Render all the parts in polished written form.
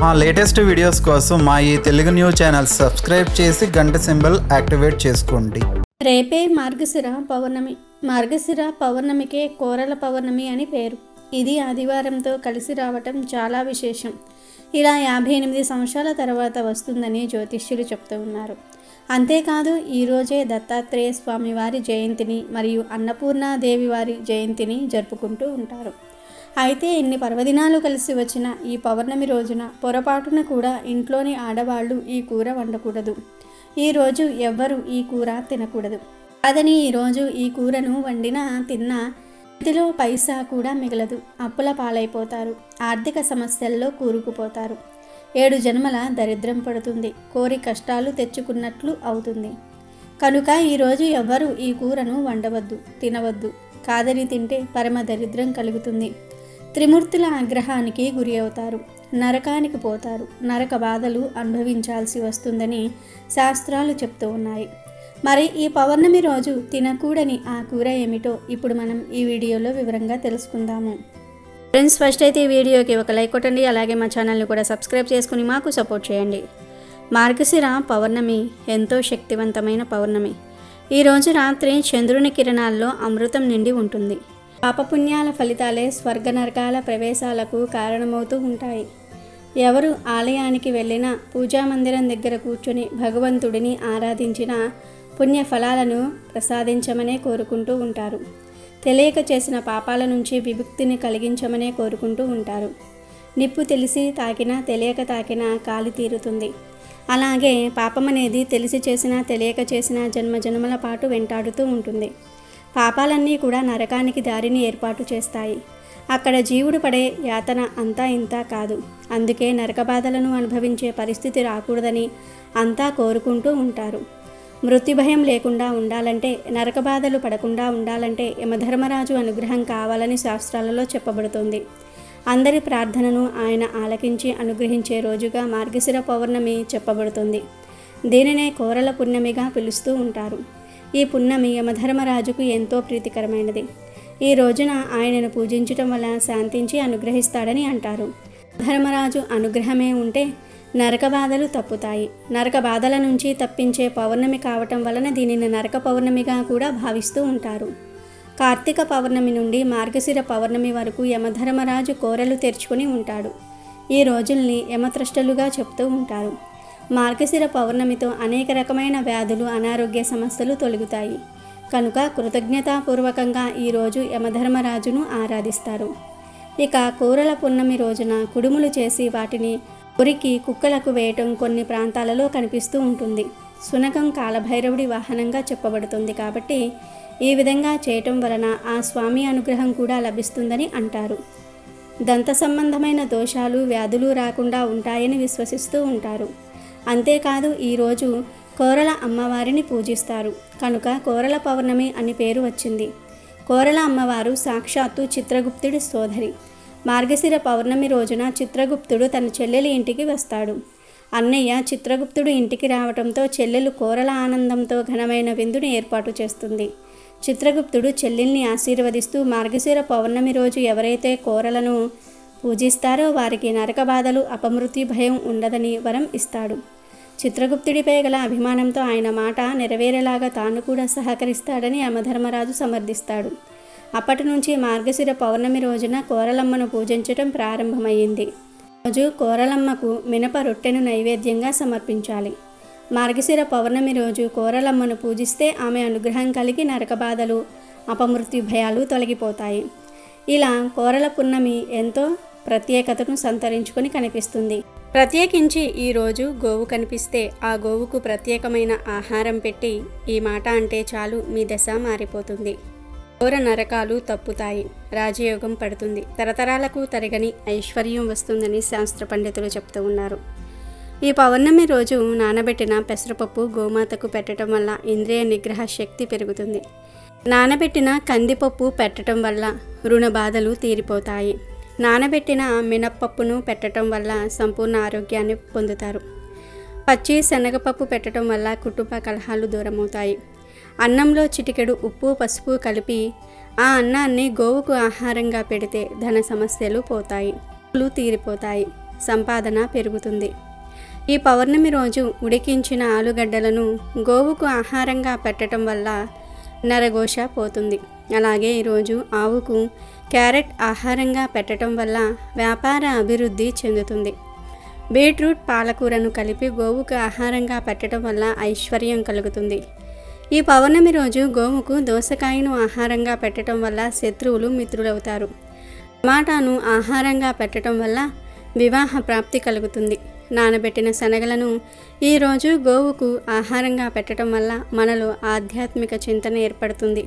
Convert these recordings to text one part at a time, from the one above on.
మా latest videos కోసం మా ఈ తెలుగు న్యూస్ ఛానల్ సబ్స్క్రైబ్ చేసి గంట సింబల్ యాక్టివేట్ చేసుకోండి. రేపే మార్గశిర పౌర్ణమి. మార్గశిర పౌర్ణమికే కోరల పౌర్ణమి అని పేరు. ఇది ఆదివారంతో కలిసి రావటం చాలా విశేషం. ఇలా 58 సంవత్సరాల తర్వాత వస్తుందని జ్యోతిష్యులు చెప్తూ ఉన్నారు. అంతేకాదు ఈరోజే దత్తాత్రేయ స్వామి వారి జయంతిని మరియు అన్నపూర్ణాదేవి వారి జయంతిని జరుపుకుంటూ ఉంటారు. అయితే ఇన్ని పర్వదినాలు కలిసి వచ్చిన ఈ పౌర్ణమి రోజున పొరపాటున కూడా ఇంట్లోని ఆడవాళ్ళు ఈ కూర వండకూడదు. ఈరోజు ఎవ్వరూ ఈ కూర తినకూడదు. అదని ఈరోజు ఈ కూరను వండినా తిన్నా ఇంటిలో పైసా కూడా మిగలదు. అప్పుల పాలైపోతారు. ఆర్థిక సమస్యల్లో కూరుకుపోతారు. 7 జన్మల దరిద్రం పడుతుంది. కోరి కష్టాలు తెచ్చుకున్నట్లు అవుతుంది. కనుక ఈరోజు ఎవ్వరూ ఈ కూరను వండవద్దు, తినవద్దు. కాదని తింటే పరమ దరిద్రం కలుగుతుంది. త్రిమూర్తుల ఆగ్రహానికి గురి అవుతారు. నరకానికి పోతారు. నరక బాధలు అనుభవించాల్సి వస్తుందని శాస్త్రాలు చెప్తూ ఉన్నాయి. మరి ఈ పౌర్ణమి రోజు తినకూడని ఆ కూర ఏమిటో ఇప్పుడు మనం ఈ వీడియోలో వివరంగా తెలుసుకుందాము. ఫ్రెండ్స్, ఫస్ట్ అయితే ఈ వీడియోకి ఒక లైక్ కొట్టండి. అలాగే మా ఛానల్ని కూడా సబ్స్క్రైబ్ చేసుకుని మాకు సపోర్ట్ చేయండి. మార్గశిర పౌర్ణమి ఎంతో శక్తివంతమైన పౌర్ణమి. ఈరోజు రాత్రి చంద్రుని కిరణాల్లో అమృతం నిండి ఉంటుంది. పాపపుణ్యాల ఫలితాలే స్వర్గ నరకాల ప్రవేశాలకు కారణమవుతూ ఉంటాయి. ఎవరు ఆలయానికి వెళ్ళినా పూజా మందిరం దగ్గర కూర్చొని భగవంతుడిని ఆరాధించిన పుణ్య ఫలాలను ప్రసాదించమనే కోరుకుంటూ ఉంటారు. తెలియక చేసిన పాపాల నుంచి విముక్తిని కలిగించమనే కోరుకుంటూ ఉంటారు. నిప్పు తెలిసి తాకినా తెలియక తాకినా కాలి తీరుతుంది. అలాగే పాపం అనేది తెలిసి చేసినా తెలియక చేసినా జన్మజన్మల పాటు వెంటాడుతూ ఉంటుంది. పాపాలన్నీ కూడా నరకానికి దారిని ఏర్పాటు చేస్తాయి. అక్కడ జీవుడు పడే యాతన అంతా ఇంతా కాదు. అందుకే నరక బాధలను అనుభవించే పరిస్థితి రాకూడదని అంతా కోరుకుంటూ ఉంటారు. మృత్యుభయం లేకుండా ఉండాలంటే, నరక బాధలు పడకుండా ఉండాలంటే యమధర్మరాజు అనుగ్రహం కావాలని శాస్త్రాలలో చెప్పబడుతుంది. అందరి ప్రార్థనను ఆయన ఆలకించి అనుగ్రహించే రోజుగా మార్గశిర పౌర్ణమి చెప్పబడుతుంది. దీనినే కోరల పుణ్యమిగా పిలుస్తూ ఉంటారు. ఈ పుణ్యమి యమధర్మరాజుకు ఎంతో ప్రీతికరమైనది. ఈ రోజున ఆయనను పూజించటం వల్ల శాంతించి అనుగ్రహిస్తాడని అంటారు. ధర్మరాజు అనుగ్రహమే ఉంటే నరక బాధలు తప్పుతాయి. నరక బాధల నుంచి తప్పించే పౌర్ణమి కావటం వలన దీనిని నరక పౌర్ణమిగా కూడా భావిస్తూ ఉంటారు. కార్తీక పౌర్ణమి నుండి మార్గశిర పౌర్ణమి వరకు యమధర్మరాజు కోరలు తెరుచుకుని ఉంటాడు. ఈ రోజుల్ని యమత్రష్టలుగా చెప్తూ ఉంటారు. మార్గశిర పౌర్ణమితో అనేక రకమైన వ్యాధులు, అనారోగ్య సమస్యలు తొలగుతాయి. కనుక కృతజ్ఞతాపూర్వకంగా ఈరోజు యమధర్మరాజును ఆరాధిస్తారు. ఇక కోరల పున్నమి రోజున కుడుములు చేసి వాటిని ఉరికి కుక్కలకు వేయటం కొన్ని ప్రాంతాలలో కనిపిస్తూ ఉంటుంది. శునకం కాలభైరవుడి వాహనంగా చెప్పబడుతుంది కాబట్టి ఈ విధంగా చేయటం వలన ఆ స్వామి అనుగ్రహం కూడా లభిస్తుందని అంటారు. దంత సంబంధమైన దోషాలు, వ్యాధులు రాకుండా ఉంటాయని విశ్వసిస్తూ ఉంటారు. అంతేకాదు ఈరోజు కోరల అమ్మవారిని పూజిస్తారు. కనుక కోరల పౌర్ణమి అని పేరు వచ్చింది. కోరల అమ్మవారు సాక్షాత్తు చిత్రగుప్తుడి సోదరి. మార్గశిర పౌర్ణమి రోజున చిత్రగుప్తుడు తన చెల్లెలి ఇంటికి వస్తాడు. అన్నయ్య చిత్రగుప్తుడు ఇంటికి రావడంతో చెల్లెలు కోరల ఆనందంతో ఘనమైన విందుని ఏర్పాటు చేస్తుంది. చిత్రగుప్తుడు చెల్లెల్ని ఆశీర్వదిస్తూ మార్గశిర పౌర్ణమి రోజు ఎవరైతే కోరలను పూజిస్తారో వారికి నరక బాధలు, అపమృత్యు భయం ఉండదని వరం ఇస్తాడు. చిత్రగుప్తుడిపై గల అభిమానంతో ఆయన మాట నెరవేరేలాగా తాను కూడా సహకరిస్తాడని యమధర్మరాజు సమర్థిస్తాడు. అప్పటి నుంచి మార్గశిర పౌర్ణమి రోజున కోరలమ్మను పూజించటం ప్రారంభమైంది. రోజు కోరలమ్మకు మినప రొట్టెను నైవేద్యంగా సమర్పించాలి. మార్గశిర పౌర్ణమి రోజు కోరలమ్మను పూజిస్తే ఆమె అనుగ్రహం కలిగి నరక బాధలు, అపమృత్యు భయాలు తొలగిపోతాయి. ఇలా కోరల పున్నమి ఎంతో ప్రత్యేకతను సంతరించుకొని కనిపిస్తుంది. ప్రత్యేకించి ఈరోజు గోవు కనిపిస్తే ఆ గోవుకు ప్రత్యేకమైన ఆహారం పెట్టి ఈ మాట అంటే చాలు మీ దశ మారిపోతుంది. ఘోర నరకాలు తప్పుతాయి. రాజయోగం పడుతుంది. తరతరాలకు తరగని ఐశ్వర్యం వస్తుందని శాస్త్ర పండితులు చెప్తూ ఉన్నారు. ఈ పౌర్ణమి రోజు నానబెట్టిన పెసరపప్పు గోమాతకు పెట్టడం వల్ల ఇంద్రియ నిగ్రహ శక్తి పెరుగుతుంది. నానబెట్టిన కందిపప్పు పెట్టడం వల్ల రుణ బాధలు తీరిపోతాయి. నానబెట్టిన మినప్పప్పును పెట్టడం వల్ల సంపూర్ణ ఆరోగ్యాన్ని పొందుతారు. పచ్చి శనగపప్పు పెట్టడం వల్ల కుటుంబ కలహాలు దూరమవుతాయి. అన్నంలో చిటికెడు ఉప్పు, పసుపు కలిపి ఆ అన్నాన్ని గోవుకు ఆహారంగా పెడితే ధన సమస్యలు పోతాయి, తీరిపోతాయి. సంపాదన పెరుగుతుంది. ఈ పౌర్ణమి రోజు ఉడికించిన ఆలుగడ్డలను గోవుకు ఆహారంగా పెట్టడం వల్ల నరఘోష పోతుంది. అలాగే ఈరోజు ఆవుకు క్యారెట్ ఆహారంగా పెట్టడం వల్ల వ్యాపార అభివృద్ధి చెందుతుంది. బీట్రూట్ పాలకూరను కలిపి గోవుకు ఆహారంగా పెట్టడం వల్ల ఐశ్వర్యం కలుగుతుంది. ఈ పౌర్ణమి రోజు గోవుకు దోసకాయను ఆహారంగా పెట్టడం వల్ల శత్రువులు మిత్రులవుతారు. టమాటాను ఆహారంగా పెట్టడం వల్ల వివాహ ప్రాప్తి కలుగుతుంది. నానబెట్టిన శనగలను ఈరోజు గోవుకు ఆహారంగా పెట్టడం వల్ల మనలో ఆధ్యాత్మిక చింతన ఏర్పడుతుంది.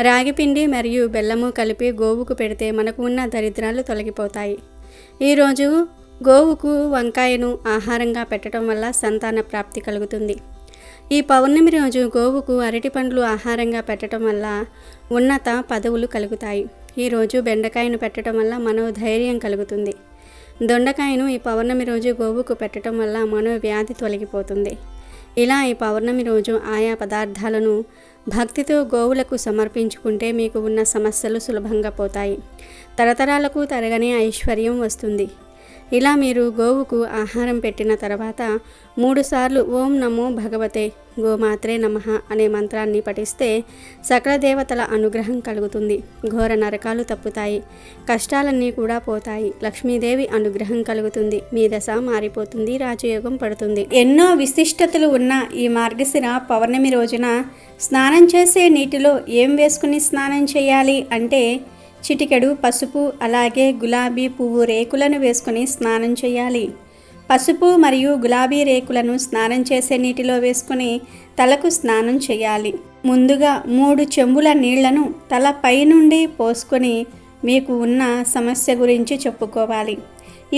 రాగిపిండి మరియు బెల్లము కలిపి గోవుకు పెడితే మనకు ఉన్న దరిద్రాలు తొలగిపోతాయి. ఈరోజు గోవుకు వంకాయను ఆహారంగా పెట్టడం వల్ల సంతాన ప్రాప్తి కలుగుతుంది. ఈ పౌర్ణమి రోజు గోవుకు అరటి పండ్లు ఆహారంగా పెట్టడం వల్ల ఉన్నత పదవులు కలుగుతాయి. ఈరోజు బెండకాయను పెట్టడం వల్ల మనోధైర్యం కలుగుతుంది. దొండకాయను ఈ పౌర్ణమి రోజు గోవుకు పెట్టడం వల్ల మనోవ్యాధి తొలగిపోతుంది. ఇలా ఈ పౌర్ణమి రోజు ఆయా పదార్థాలను భక్తితో గోవులకు సమర్పించుకుంటే మీకు ఉన్న సమస్యలు సులభంగా పోతాయి. తరతరాలకు తరగని ఐశ్వర్యం వస్తుంది. ఇలా మీరు గోవుకు ఆహారం పెట్టిన తర్వాత 3 సార్లు ఓం నమో భగవతే గోమాత్రే నమః అనే మంత్రాన్ని పఠిస్తే సకల దేవతల అనుగ్రహం కలుగుతుంది. ఘోర నరకాలు తప్పుతాయి. కష్టాలన్నీ కూడా పోతాయి. లక్ష్మీదేవి అనుగ్రహం కలుగుతుంది. మీ దశ మారిపోతుంది. రాజయోగం పడుతుంది. ఎన్నో విశిష్టతలు ఉన్న ఈ మార్గశిర పౌర్ణమి రోజున స్నానం చేసే నీటిలో ఏం వేసుకుని స్నానం చేయాలి అంటే చిటికెడు పసుపు అలాగే గులాబీ పువ్వు రేకులను వేసుకుని స్నానం చేయాలి. పసుపు మరియు గులాబీ రేకులను స్నానం చేసే నీటిలో వేసుకుని తలకు స్నానం చేయాలి. ముందుగా 3 చెంబుల నీళ్లను తల పైనుండి పోసుకొని మీకు ఉన్న సమస్య గురించి చెప్పుకోవాలి.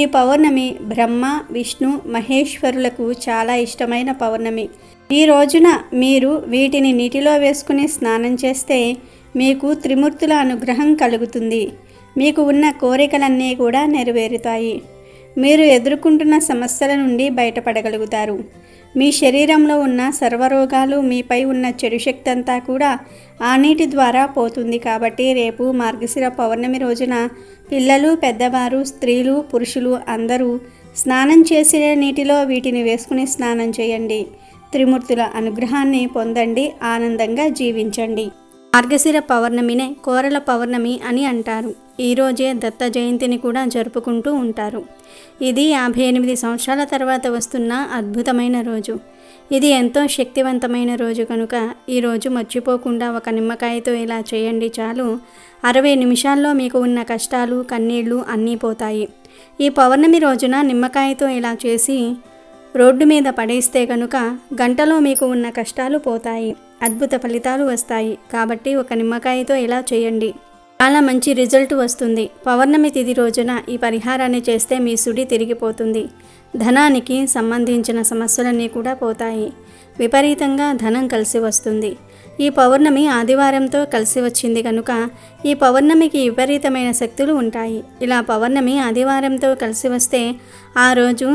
ఈ పౌర్ణమి బ్రహ్మ విష్ణు మహేశ్వరులకు చాలా ఇష్టమైన పౌర్ణమి. ఈ రోజున మీరు వీటిని నీటిలో వేసుకుని స్నానం చేస్తే మీకు త్రిమూర్తుల అనుగ్రహం కలుగుతుంది. మీకు ఉన్న కోరికలన్నీ కూడా నెరవేరుతాయి. మీరు ఎదుర్కొంటున్న సమస్యల నుండి బయటపడగలుగుతారు. మీ శరీరంలో ఉన్న సర్వరోగాలు మీపై ఉన్న చెడు శక్తి అంతా కూడా ఆ నీటి ద్వారా పోతుంది. కాబట్టి రేపు మార్గశిర పౌర్ణమి రోజున పిల్లలు, పెద్దవారు, స్త్రీలు, పురుషులు అందరూ స్నానం చేసిన నీటిలో వీటిని వేసుకుని స్నానం చేయండి. త్రిమూర్తుల అనుగ్రహాన్ని పొందండి. ఆనందంగా జీవించండి. మార్గశిర పౌర్ణమినే కోరల పౌర్ణమి అని అంటారు. ఈరోజే దత్త జయంతిని కూడా జరుపుకుంటూ ఉంటారు. ఇది 58 సంవత్సరాల తర్వాత వస్తున్న అద్భుతమైన రోజు. ఇది ఎంతో శక్తివంతమైన రోజు కనుక ఈరోజు మర్చిపోకుండా ఒక నిమ్మకాయతో ఇలా చేయండి చాలు. 60 నిమిషాల్లో మీకు ఉన్న కష్టాలు, కన్నీళ్లు అన్నీ పోతాయి. ఈ పౌర్ణమి రోజున నిమ్మకాయతో ఇలా చేసి రోడ్డు మీద పడేస్తే కనుక గంటలో మీకు ఉన్న కష్టాలు పోతాయి. అద్భుత ఫలితాలు వస్తాయి. కాబట్టి ఒక నిమ్మకాయతో ఇలా చేయండి. చాలా మంచి రిజల్ట్ వస్తుంది. పౌర్ణమి తిథి రోజున ఈ పరిహారాన్ని చేస్తే మీ సుడి తిరిగిపోతుంది. ధనానికి సంబంధించిన సమస్యలన్నీ కూడా పోతాయి. విపరీతంగా ధనం కలిసి వస్తుంది. ఈ పౌర్ణమి ఆదివారంతో కలిసి వచ్చింది కనుక ఈ పౌర్ణమికి విపరీతమైన శక్తులు ఉంటాయి. ఇలా పౌర్ణమి ఆదివారంతో కలిసి వస్తే ఆ రోజు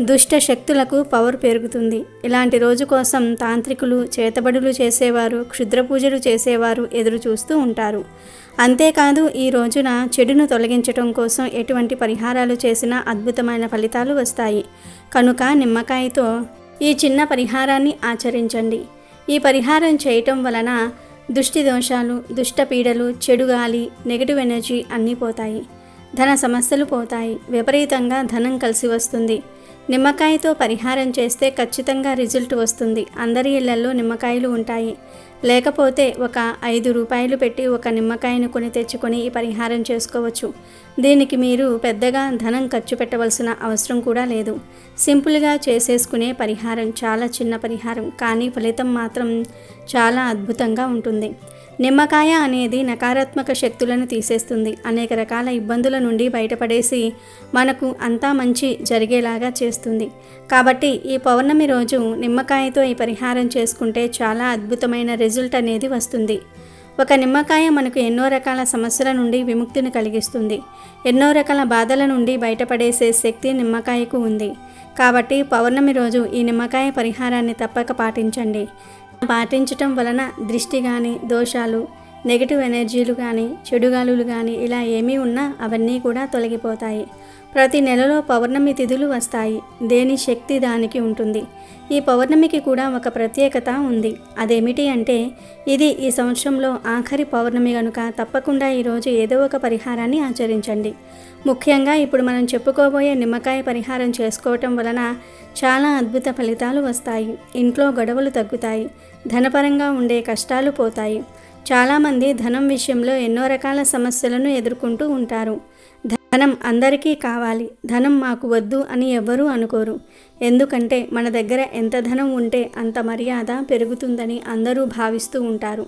దుష్ట శక్తులకు పవర్ పెరుగుతుంది. ఇలాంటి రోజు కోసం తాంత్రికులు, చేతబడులు చేసేవారు, క్షుద్ర పూజలు చేసేవారు ఎదురు చూస్తూ ఉంటారు. అంతేకాదు ఈ రోజున చెడును తొలగించడం కోసం ఎటువంటి పరిహారాలు చేసినా అద్భుతమైన ఫలితాలు వస్తాయి. కనుక నిమ్మకాయతో ఈ చిన్న పరిహారాన్ని ఆచరించండి. ఈ పరిహారం చేయటం వలన దుష్టి దోషాలు, దుష్ట పీడలు, చెడు గాలి, నెగిటివ్ ఎనర్జీ అన్నీ పోతాయి. ధన సమస్యలు పోతాయి. విపరీతంగా ధనం కలిసి వస్తుంది. నిమ్మకాయతో పరిహారం చేస్తే ఖచ్చితంగా రిజల్ట్ వస్తుంది. అందరి ఇళ్లలో నిమ్మకాయలు ఉంటాయి. లేకపోతే ఒక 5 రూపాయలు పెట్టి ఒక నిమ్మకాయను కొని తెచ్చుకొని ఈ పరిహారం చేసుకోవచ్చు. దీనికి మీరు పెద్దగా ధనం ఖర్చు పెట్టవలసిన అవసరం కూడా లేదు. సింపుల్గా చేసేసుకునే పరిహారం. చాలా చిన్న పరిహారం కానీ ఫలితం మాత్రం చాలా అద్భుతంగా ఉంటుంది. నిమ్మకాయ అనేది నకారాత్మక శక్తులను తీసేస్తుంది. అనేక రకాల ఇబ్బందుల నుండి బయటపడేసి మనకు అంతా మంచి జరిగేలాగా చేస్తుంది. కాబట్టి ఈ పౌర్ణమి రోజు నిమ్మకాయతో ఈ పరిహారం చేసుకుంటే చాలా అద్భుతమైన రిజల్ట్ అనేది వస్తుంది. ఒక నిమ్మకాయ మనకు ఎన్నో రకాల సమస్యల నుండి విముక్తిని కలిగిస్తుంది. ఎన్నో రకాల బాధల నుండి బయటపడేసే శక్తి నిమ్మకాయకు ఉంది. కాబట్టి పౌర్ణమి రోజు ఈ నిమ్మకాయ పరిహారాన్ని తప్పక పాటించండి. పాటించటం వలన దృష్టి కానీ, దోషాలు, నెగిటివ్ ఎనర్జీలు కానీ చెడు గాలులు కానీ ఇలా ఏమీ ఉన్నా అవన్నీ కూడా తొలగిపోతాయి. ప్రతి నెలలో పౌర్ణమి తిథులు వస్తాయి. దేని శక్తి దానికి ఉంటుంది. ఈ పౌర్ణమికి కూడా ఒక ప్రత్యేకత ఉంది. అదేమిటి అంటే ఇది ఈ సంవత్సరంలో ఆఖరి పౌర్ణమి కనుక తప్పకుండా ఈరోజు ఏదో ఒక పరిహారాన్ని ఆచరించండి. ముఖ్యంగా ఇప్పుడు మనం చెప్పుకోబోయే నిమ్మకాయ పరిహారం చేసుకోవటం వలన చాలా అద్భుత ఫలితాలు వస్తాయి. ఇంట్లో గొడవలు తగ్గుతాయి. ధనపరంగా ఉండే కష్టాలు పోతాయి. చాలామంది ధనం విషయంలో ఎన్నో రకాల సమస్యలను ఎదుర్కొంటూ ఉంటారు. ధనం అందరికీ కావాలి, ధనం మాకు వద్దు అని ఎవ్వరూ అనుకోరు. ఎందుకంటే మన దగ్గర ఎంత ధనం ఉంటే అంత మర్యాద పెరుగుతుందని అందరూ భావిస్తూ ఉంటారు.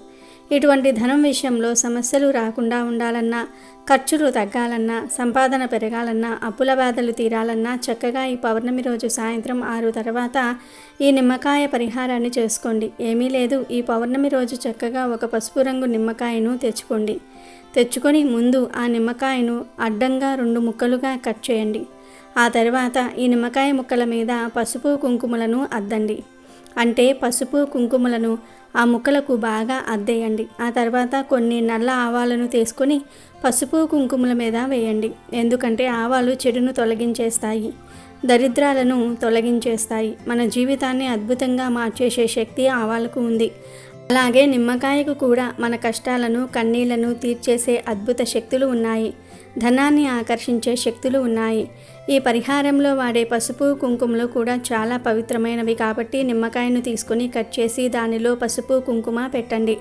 ఇటువంటి ధనం విషయంలో సమస్యలు రాకుండా ఉండాలన్నా, ఖర్చులు తగ్గాలన్నా, సంపాదన పెరగాలన్నా, అప్పుల బాధలు తీరాలన్నా చక్కగా ఈ పౌర్ణమి రోజు సాయంత్రం 6 తర్వాత ఈ నిమ్మకాయ పరిహారాన్ని చేసుకోండి. ఏమీ లేదు, ఈ పౌర్ణమి రోజు చక్కగా ఒక పసుపు రంగు నిమ్మకాయను తెచ్చుకొని ముందు ఆ నిమ్మకాయను అడ్డంగా 2 ముక్కలుగా కట్ చేయండి. ఆ తర్వాత ఈ నిమ్మకాయ ముక్కల మీద పసుపు కుంకుమలను అద్దండి. అంటే పసుపు కుంకుమలను ఆ ముక్కలకు బాగా అద్దేయండి. ఆ తర్వాత కొన్ని నల్ల ఆవాలను తీసుకొని పసుపు కుంకుమల మీద వేయండి. ఎందుకంటే ఆవాలు చెడును తొలగించేస్తాయి, దరిద్రాలను తొలగించేస్తాయి. మన జీవితాన్ని అద్భుతంగా మార్చేసే శక్తి ఆవాలకు ఉంది. అలాగే నిమ్మకాయకు కూడా మన కష్టాలను కన్నీళ్లను తీర్చేసే అద్భుత శక్తులు ఉన్నాయి. ధనాన్ని ఆకర్షించే శక్తులు ఉన్నాయి. ఈ పరిహారంలో వాడే పసుపు కుంకుమలు కూడా చాలా పవిత్రమైనవి కాబట్టి నిమ్మకాయను తీసుకొని కట్ చేసి దానిలో పసుపు కుంకుమ పెట్టండి.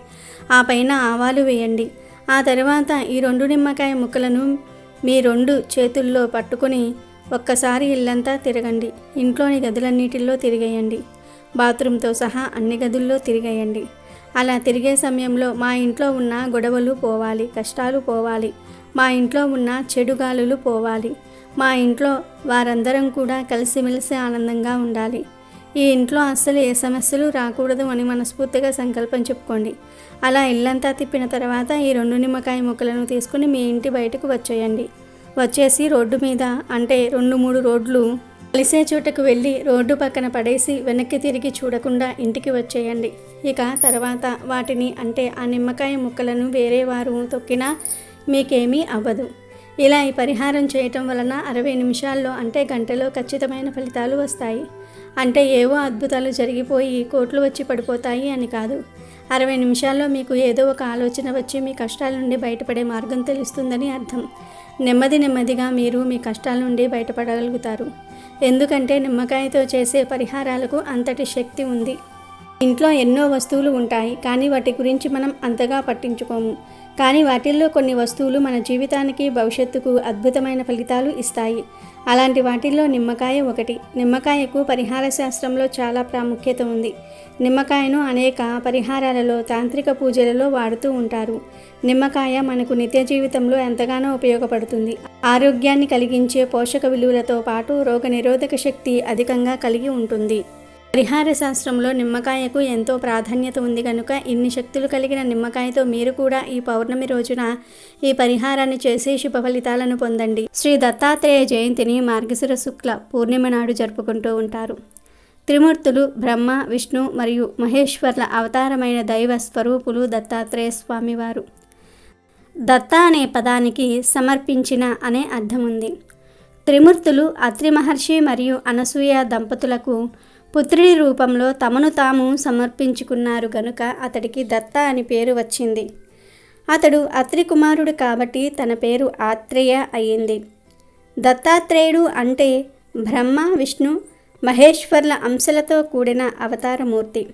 ఆ పైన ఆవాలు వేయండి. ఆ తర్వాత ఈ 2 నిమ్మకాయ ముక్కలను మీ 2 చేతుల్లో పట్టుకొని ఒక్కసారి ఇల్లంతా తిరగండి. ఇంట్లోని గదులన్నిటిలో తిరిగేయండి. బాత్రూంతో సహా అన్ని గదుల్లో తిరిగేయండి. అలా తిరిగే సమయంలో మా ఇంట్లో ఉన్న గొడవలు పోవాలి, కష్టాలు పోవాలి, మా ఇంట్లో ఉన్న చెడు గాలులు పోవాలి, మా ఇంట్లో వారందరం కూడా కలిసిమెలిసి ఆనందంగా ఉండాలి, ఈ ఇంట్లో అస్సలు ఏ సమస్యలు రాకూడదు అని మనస్ఫూర్తిగా సంకల్పం చెప్పుకోండి. అలా ఇల్లంతా తిప్పిన తర్వాత ఈ 2 నిమ్మకాయ ముక్కలను తీసుకుని మీ ఇంటి బయటకు వచ్చేయండి. వచ్చేసి రోడ్డు మీద అంటే 2-3 రోడ్లు కలిసే చోటకు వెళ్ళి రోడ్డు పక్కన పడేసి వెనక్కి తిరిగి చూడకుండా ఇంటికి వచ్చేయండి. ఇక తర్వాత వాటిని అంటే ఆ నిమ్మకాయ ముక్కలను వేరే వారు తొక్కినా మీకేమీ అవ్వదు. ఇలా ఈ పరిహారం చేయటం వలన 60 నిమిషాల్లో అంటే గంటలో ఖచ్చితమైన ఫలితాలు వస్తాయి. అంటే ఏవో అద్భుతాలు జరిగిపోయి కోట్లు వచ్చి పడిపోతాయి అని కాదు. 60 నిమిషాల్లో మీకు ఏదో ఒక ఆలోచన వచ్చి మీ కష్టాల నుండి బయటపడే మార్గం తెలుస్తుందని అర్థం. నెమ్మదిగా మీరు మీ కష్టాల నుండి బయటపడగలుగుతారు. ఎందుకంటే నిమ్మకాయతో చేసే పరిహారాలకు అంతటి శక్తి ఉంది. ఇంట్లో ఎన్నో వస్తువులు ఉంటాయి, కానీ వాటి గురించి మనం అంతగా పట్టించుకోము. కానీ వాటిల్లో కొన్ని వస్తువులు మన జీవితానికి భవిష్యత్తుకు అద్భుతమైన ఫలితాలు ఇస్తాయి. అలాంటి వాటిల్లో నిమ్మకాయ ఒకటి. నిమ్మకాయకు పరిహార శాస్త్రంలో చాలా ప్రాముఖ్యత ఉంది. నిమ్మకాయను అనేక పరిహారాలలో తాంత్రిక పూజలలో వాడుతూ ఉంటారు. నిమ్మకాయ మనకు నిత్య జీవితంలో ఎంతగానో ఉపయోగపడుతుంది. ఆరోగ్యాన్ని కలిగించే పోషక విలువలతో పాటు రోగనిరోధక శక్తి అధికంగా కలిగి ఉంటుంది. పరిహార శాస్త్రంలో నిమ్మకాయకు ఎంతో ప్రాధాన్యత ఉంది కనుక ఇన్ని శక్తులు కలిగిన నిమ్మకాయతో మీరు కూడా ఈ పౌర్ణమి రోజున ఈ పరిహారాన్ని చేసి శుభ ఫలితాలను పొందండి. శ్రీ దత్తాత్రేయ జయంతిని మార్గశిర శుక్ల పూర్ణిమ నాడు జరుపుకుంటూ ఉంటారు. త్రిమూర్తులు బ్రహ్మ, విష్ణు మరియు మహేశ్వర్ల అవతారమైన దైవ స్వరూపులు దత్తాత్రేయ స్వామివారు. దత్త అనే పదానికి సమర్పించిన అనే అర్థం ఉంది. త్రిమూర్తులు అత్రి మహర్షి మరియు అనసూయ దంపతులకు పుత్రుడి రూపంలో తమను తాము సమర్పించుకున్నారు గనుక అతడికి దత్త అని పేరు వచ్చింది. అతడు అత్రి కుమారుడు కాబట్టి తన పేరు ఆత్రేయ అయ్యింది. దత్తాత్రేయుడు అంటే బ్రహ్మ, విష్ణు, మహేశ్వర్ల అంశలతో కూడిన అవతారమూర్తి.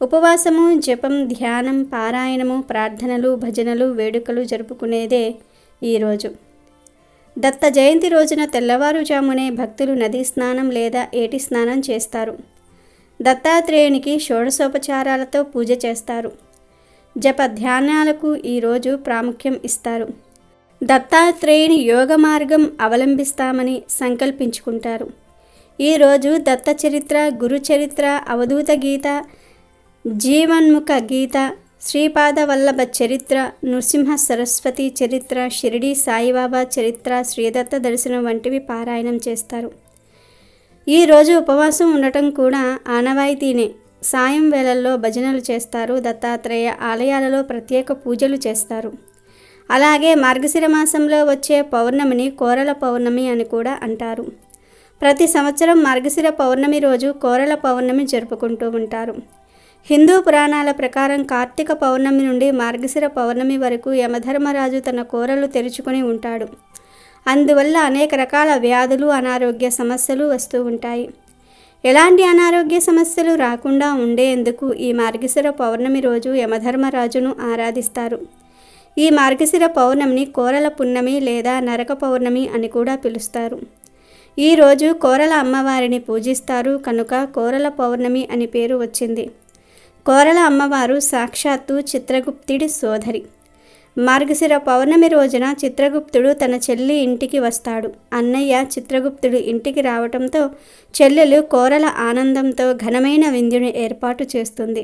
ఉపవాసము, జపం, ధ్యానం, పారాయణము, ప్రార్థనలు, భజనలు, వేడుకలు జరుపుకునేదే ఈరోజు. దత్త జయంతి రోజున తెల్లవారుజామునే భక్తులు నదీ స్నానం లేదా ఏటి స్నానం చేస్తారు. దత్తాత్రేయునికి షోడశోపచారాలతో పూజ చేస్తారు. జప ధ్యానాలకు ఈరోజు ప్రాముఖ్యం ఇస్తారు. దత్తాత్రేయుని యోగ మార్గం అవలంబిస్తామని సంకల్పించుకుంటారు. ఈరోజు దత్త చరిత్ర, గురు చరిత్ర, అవధూత గీత, జీవన్ముఖ గీత, శ్రీపాద వల్లభ చరిత్ర, నృసింహ సరస్వతి చరిత్ర, షిరిడి సాయిబాబా చరిత్ర, శ్రీదత్త దర్శనం వంటివి పారాయణం చేస్తారు. ఈరోజు ఉపవాసం ఉండటం కూడా ఆనవాయితీనే. సాయం వేళల్లో భజనలు చేస్తారు. దత్తాత్రేయ ఆలయాలలో ప్రత్యేక పూజలు చేస్తారు. అలాగే మార్గశిర మాసంలో వచ్చే పౌర్ణమిని కోరల పౌర్ణమి అని కూడా అంటారు. ప్రతి సంవత్సరం మార్గశిర పౌర్ణమి రోజు కోరల పౌర్ణమి జరుపుకుంటూ ఉంటారు. హిందూ పురాణాల ప్రకారం కార్తీక పౌర్ణమి నుండి మార్గశిర పౌర్ణమి వరకు యమధర్మరాజు తన కోరలు తెరుచుకొని ఉంటాడు. అందువల్ల అనేక రకాల వ్యాధులు, అనారోగ్య సమస్యలు వస్తూ ఉంటాయి. ఎలాంటి అనారోగ్య సమస్యలు రాకుండా ఉండేందుకు ఈ మార్గశిర పౌర్ణమి రోజు యమధర్మరాజును ఆరాధిస్తారు. ఈ మార్గశిర పౌర్ణమిని కోరల పున్నమి లేదా నరక పౌర్ణమి అని కూడా పిలుస్తారు. ఈరోజు కోరల అమ్మవారిని పూజిస్తారు కనుక కోరల పౌర్ణమి అని పేరు వచ్చింది. కోరల అమ్మవారు సాక్షాత్తు చిత్రగుప్తుడి సోదరి. మార్గశిర పౌర్ణమి రోజున చిత్రగుప్తుడు తన చెల్లి ఇంటికి వస్తాడు. అన్నయ్య చిత్రగుప్తుడు ఇంటికి రావటంతో చెల్లెలు కోరల ఆనందంతో ఘనమైన విందుని ఏర్పాటు చేస్తుంది.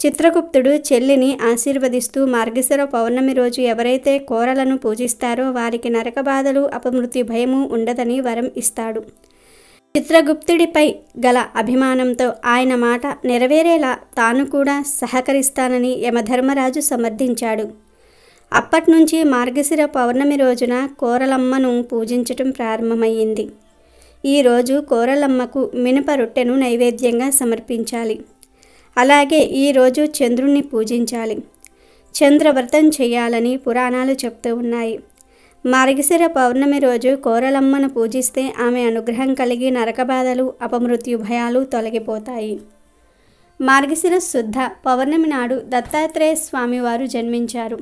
చిత్రగుప్తుడు చెల్లిని ఆశీర్వదిస్తూ మార్గశిర పౌర్ణమి రోజు ఎవరైతే కోరలను పూజిస్తారో వారికి నరక బాధలు, అపమృత్యు భయము ఉండదని వరం ఇస్తాడు. చిత్రగుప్తుడిపై గల అభిమానంతో ఆయన మాట నెరవేరేలా తాను కూడా సహకరిస్తానని యమధర్మరాజు సమర్థించాడు. అప్పట్నుంచి మార్గశిర పౌర్ణమి రోజున కోరలమ్మను పూజించటం ప్రారంభమయ్యింది. ఈరోజు కోరలమ్మకు మినప రొట్టెను నైవేద్యంగా సమర్పించాలి. అలాగే ఈరోజు చంద్రుణ్ణి పూజించాలి. చంద్రవ్రతం చేయాలని పురాణాలు చెప్తూ ఉన్నాయి. మార్గశిర పౌర్ణమి రోజు కోరలమ్మను పూజిస్తే ఆమె అనుగ్రహం కలిగి నరకబాధలు, అపమృత్యు భయాలు తొలగిపోతాయి. మార్గశిర శుద్ధ పౌర్ణమి నాడు దత్తాత్రేయ స్వామివారు జన్మించారు.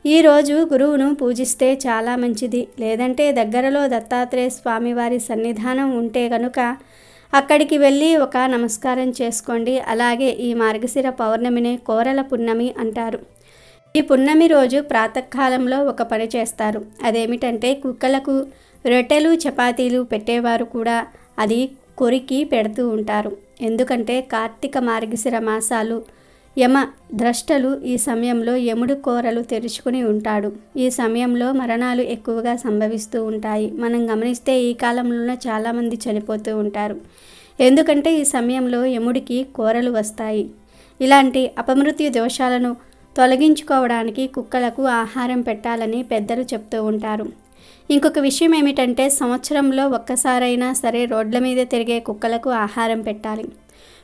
ఈరోజు గురువును పూజిస్తే చాలా మంచిది. లేదంటే దగ్గరలో దత్తాత్రేయ స్వామివారి సన్నిధానం ఉంటే కనుక అక్కడికి వెళ్ళి ఒక నమస్కారం చేసుకోండి. అలాగే ఈ మార్గశిర పౌర్ణమిని కోరల పున్నమి అంటారు. ఈ పున్నమి రోజు ప్రాతకాలంలో ఒక పని చేస్తారు. అదేమిటంటే కుక్కలకు రొట్టెలు, చపాతీలు పెట్టేవారు కూడా అది కొరికి పెడుతూ ఉంటారు. ఎందుకంటే కార్తీక మార్గశిర మాసాలు యమ ద్రష్టలు ఈ సమయంలో యముడు కోరలు తెరుచుకుని ఉంటాడు. ఈ సమయంలో మరణాలు ఎక్కువగా సంభవిస్తూ ఉంటాయి. మనం గమనిస్తే ఈ కాలంలో చాలామంది చనిపోతూ ఉంటారు. ఎందుకంటే ఈ సమయంలో యముడికి కోరలు వస్తాయి. ఇలాంటి అపమృత్యు దోషాలను తొలగించుకోవడానికి కుక్కలకు ఆహారం పెట్టాలని పెద్దలు చెప్తూ ఉంటారు. ఇంకొక విషయం ఏమిటంటే సంవత్సరంలో ఒక్కసారైనా సరే రోడ్ల మీద తిరిగే కుక్కలకు ఆహారం పెట్టాలి.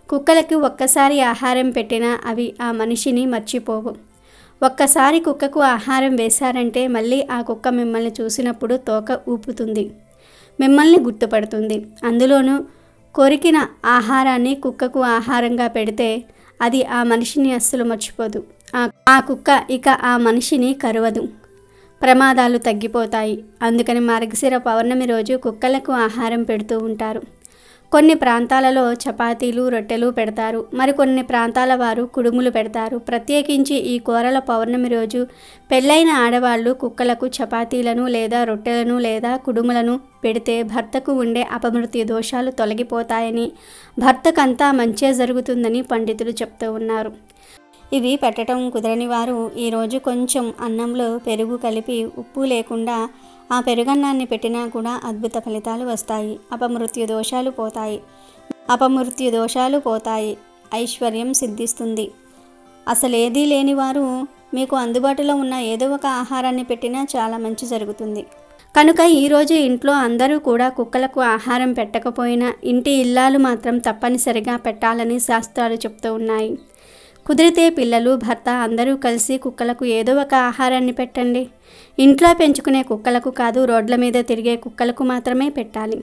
కుక్కలకు ఒక్కసారి ఆహారం పెట్టినా అవి ఆ మనిషిని మర్చిపోవు. ఒక్కసారి కుక్కకు ఆహారం వేశారంటే మళ్ళీ ఆ కుక్క మిమ్మల్ని చూసినప్పుడు తోక ఊపుతుంది, మిమ్మల్ని గుర్తుపడుతుంది. అందులోనూ కొరికిన ఆహారాన్ని కుక్కకు ఆహారంగా పెడితే అది ఆ మనిషిని అస్సలు మర్చిపోదు. ఆ కుక్క ఇక ఆ మనిషిని కరువదు. ప్రమాదాలు తగ్గిపోతాయి. అందుకని మార్గశిర పౌర్ణమి రోజు కుక్కలకు ఆహారం పెడుతూ ఉంటారు. కొన్ని ప్రాంతాలలో చపాతీలు, రొట్టెలు పెడతారు. మరికొన్ని ప్రాంతాల వారు కుడుములు పెడతారు. ప్రత్యేకించి ఈ కోరల పౌర్ణమి రోజు పెళ్ళైన ఆడవాళ్ళు కుక్కలకు చపాతీలను లేదా రొట్టెలను లేదా కుడుములను పెడితే భర్తకు ఉండే అపమృత్యు దోషాలు తొలగిపోతాయని, భర్తకంతా మంచే జరుగుతుందని పండితులు చెప్తూ ఉన్నారు. ఇవి పెట్టడం కుదరని వారు ఈరోజు కొంచెం అన్నంలో పెరుగు కలిపి ఉప్పు లేకుండా ఆ పెరుగన్నాన్ని పెట్టినా కూడా అద్భుత ఫలితాలు వస్తాయి. అపమృత్యు దోషాలు పోతాయి. ఐశ్వర్యం సిద్ధిస్తుంది. అసలేదీ లేని వారు మీకు అందుబాటులో ఉన్న ఏదో ఒక ఆహారాన్ని పెట్టినా చాలా మంచి జరుగుతుంది. కనుక ఈరోజు ఇంట్లో అందరూ కూడా కుక్కలకు ఆహారం పెట్టకపోయినా ఇంటి ఇల్లాలు మాత్రం తప్పనిసరిగా పెట్టాలని శాస్త్రాలు చెప్తూ ఉన్నాయి. కుదిరితే పిల్లలు, భర్త అందరూ కలిసి కుక్కలకు ఏదో ఒక ఆహారాన్ని పెట్టండి. ఇంట్లో పెంచుకునే కుక్కలకు కాదు, రోడ్ల మీద తిరిగే కుక్కలకు మాత్రమే పెట్టాలి.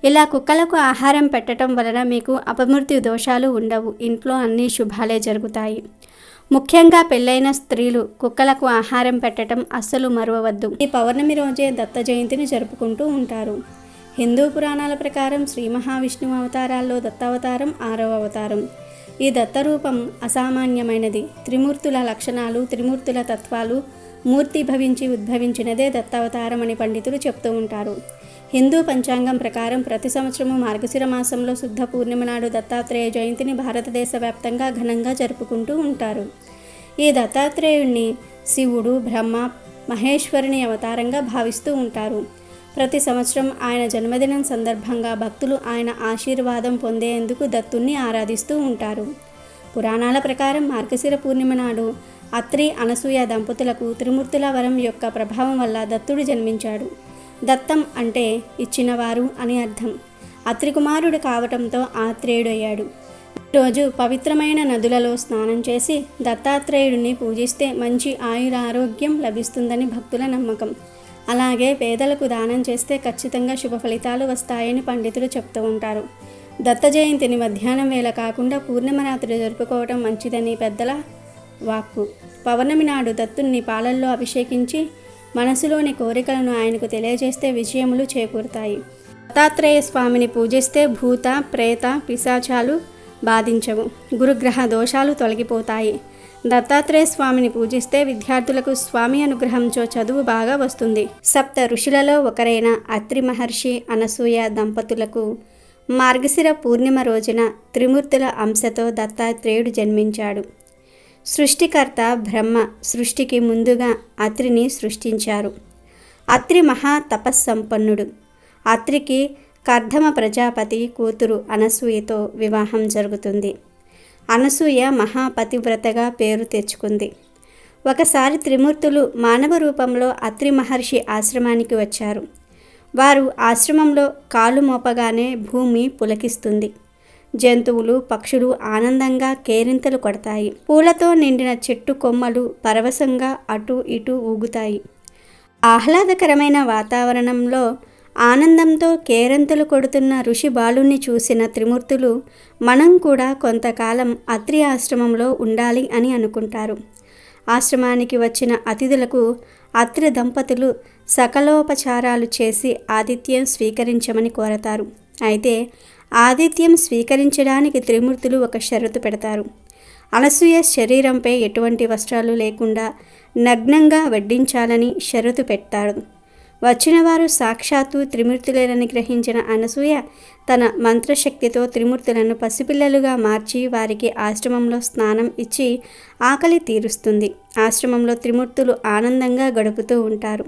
ఇలా కుక్కలకు ఆహారం పెట్టడం వలన మీకు అపమృత్యు దోషాలు ఉండవు. ఇంట్లో అన్ని శుభాలే జరుగుతాయి. ముఖ్యంగా పెళ్ళైన స్త్రీలు కుక్కలకు ఆహారం పెట్టడం అస్సలు మరువవద్దు. ఈ పౌర్ణమి రోజే దత్త జయంతిని జరుపుకుంటూ ఉంటారు. హిందూ పురాణాల ప్రకారం శ్రీ మహావిష్ణువు అవతారాల్లో దత్తావతారం 6వ అవతారం. ఈ దత్తరూపం అసామాన్యమైనది. త్రిమూర్తుల లక్షణాలు, త్రిమూర్తుల తత్వాలు మూర్తి భవించి ఉద్భవించినదే దత్తావతారం అని పండితులు చెప్తూ ఉంటారు. హిందూ పంచాంగం ప్రకారం ప్రతి సంవత్సరము మార్గశిర మాసంలో శుద్ధ పూర్ణిమ నాడు దత్తాత్రేయ జయంతిని భారతదేశ వ్యాప్తంగా ఘనంగా జరుపుకుంటూ ఉంటారు. ఈ దత్తాత్రేయుణ్ణి శివుడు, బ్రహ్మ, మహేశ్వరుని అవతారంగా భావిస్తూ ఉంటారు. ప్రతి సంవత్సరం ఆయన జన్మదినం సందర్భంగా భక్తులు ఆయన ఆశీర్వాదం పొందేందుకు దత్తుణ్ణి ఆరాధిస్తూ ఉంటారు. పురాణాల ప్రకారం మార్గశిర పూర్ణిమ నాడు అత్రి అనసూయ దంపతులకు త్రిమూర్తుల వరం యొక్క ప్రభావం వల్ల దత్తుడు జన్మించాడు. దత్తం అంటే ఇచ్చినవారు అని అర్థం. అత్రి కుమారుడు కావటంతో ఆత్రేయుడు అయ్యాడు. రోజు పవిత్రమైన నదులలో స్నానం చేసి దత్తాత్రేయుడిని పూజిస్తే మంచి ఆయురారోగ్యం లభిస్తుందని భక్తుల నమ్మకం. అలాగే పేదలకు దానం చేస్తే ఖచ్చితంగా శుభ ఫలితాలు వస్తాయని పండితులు చెప్తూ ఉంటారు. దత్త జయంతిని మధ్యాహ్నం వేళ కాకుండా పూర్ణిమ రాత్రి జరుపుకోవటం మంచిదని పెద్దల వాక్కు. పౌర్ణమి నాడు దత్తుణ్ణి పాలల్లో అభిషేకించి మనసులోని కోరికలను ఆయనకు తెలియజేస్తే విజయములు చేకూరుతాయి. దత్తాత్రేయ స్వామిని పూజిస్తే భూత ప్రేత పిశాచాలు బాధించవు, గురుగ్రహ దోషాలు తొలగిపోతాయి. దత్తాత్రేయ స్వామిని పూజిస్తే విద్యార్థులకు స్వామి అనుగ్రహంతో చదువు బాగా వస్తుంది. సప్త ఋషులలో ఒకరైన అత్రి మహర్షి అనసూయ దంపతులకు మార్గశిర పూర్ణిమ రోజున త్రిమూర్తుల అంశతో దత్తాత్రేయుడు జన్మించాడు. సృష్టికర్త బ్రహ్మ సృష్టికి ముందుగా అత్రిని సృష్టించారు. అత్రి మహా తపస్సంపన్నుడు. అత్రికి కర్ధమ ప్రజాపతి కూతురు అనసూయతో వివాహం జరుగుతుంది. అనసూయ మహాపతివ్రతగా పేరు తెచ్చుకుంది. ఒకసారి త్రిమూర్తులు మానవ రూపంలో అత్రి మహర్షి ఆశ్రమానికి వచ్చారు. వారు ఆశ్రమంలో కాలు మోపగానే భూమి పులకిస్తుంది. జంతువులు పక్షులు ఆనందంగా కేరింతలు కొడతాయి. పూలతో నిండిన చెట్టు కొమ్మలు పరవశంగా అటు ఇటు ఊగుతాయి. ఆహ్లాదకరమైన వాతావరణంలో ఆనందంతో కేరింతలు కొడుతున్న ఋషి బాలుణ్ణి చూసిన త్రిమూర్తులు మనం కూడా కొంతకాలం అత్రి ఆశ్రమంలో ఉండాలి అని అనుకుంటారు. ఆశ్రమానికి వచ్చిన అతిథులకు అత్రి దంపతులు సకలోపచారాలు చేసి ఆతిథ్యం స్వీకరించమని కోరతారు. అయితే ఆతిథ్యం స్వీకరించడానికి త్రిమూర్తులు ఒక షరతు పెడతారు. అనసూయ శరీరంపై ఎటువంటి వస్త్రాలు లేకుండా నగ్నంగా వడ్డించాలని షరతు పెట్టారు. వచ్చిన వారు సాక్షాత్తు త్రిమూర్తులేనని గ్రహించిన అనసూయ తన మంత్రశక్తితో త్రిమూర్తులను పసిపిల్లలుగా మార్చి వారికి ఆశ్రమంలో స్నానం ఇచ్చి ఆకలి తీరుస్తుంది. ఆశ్రమంలో త్రిమూర్తులు ఆనందంగా గడుపుతూ ఉంటారు.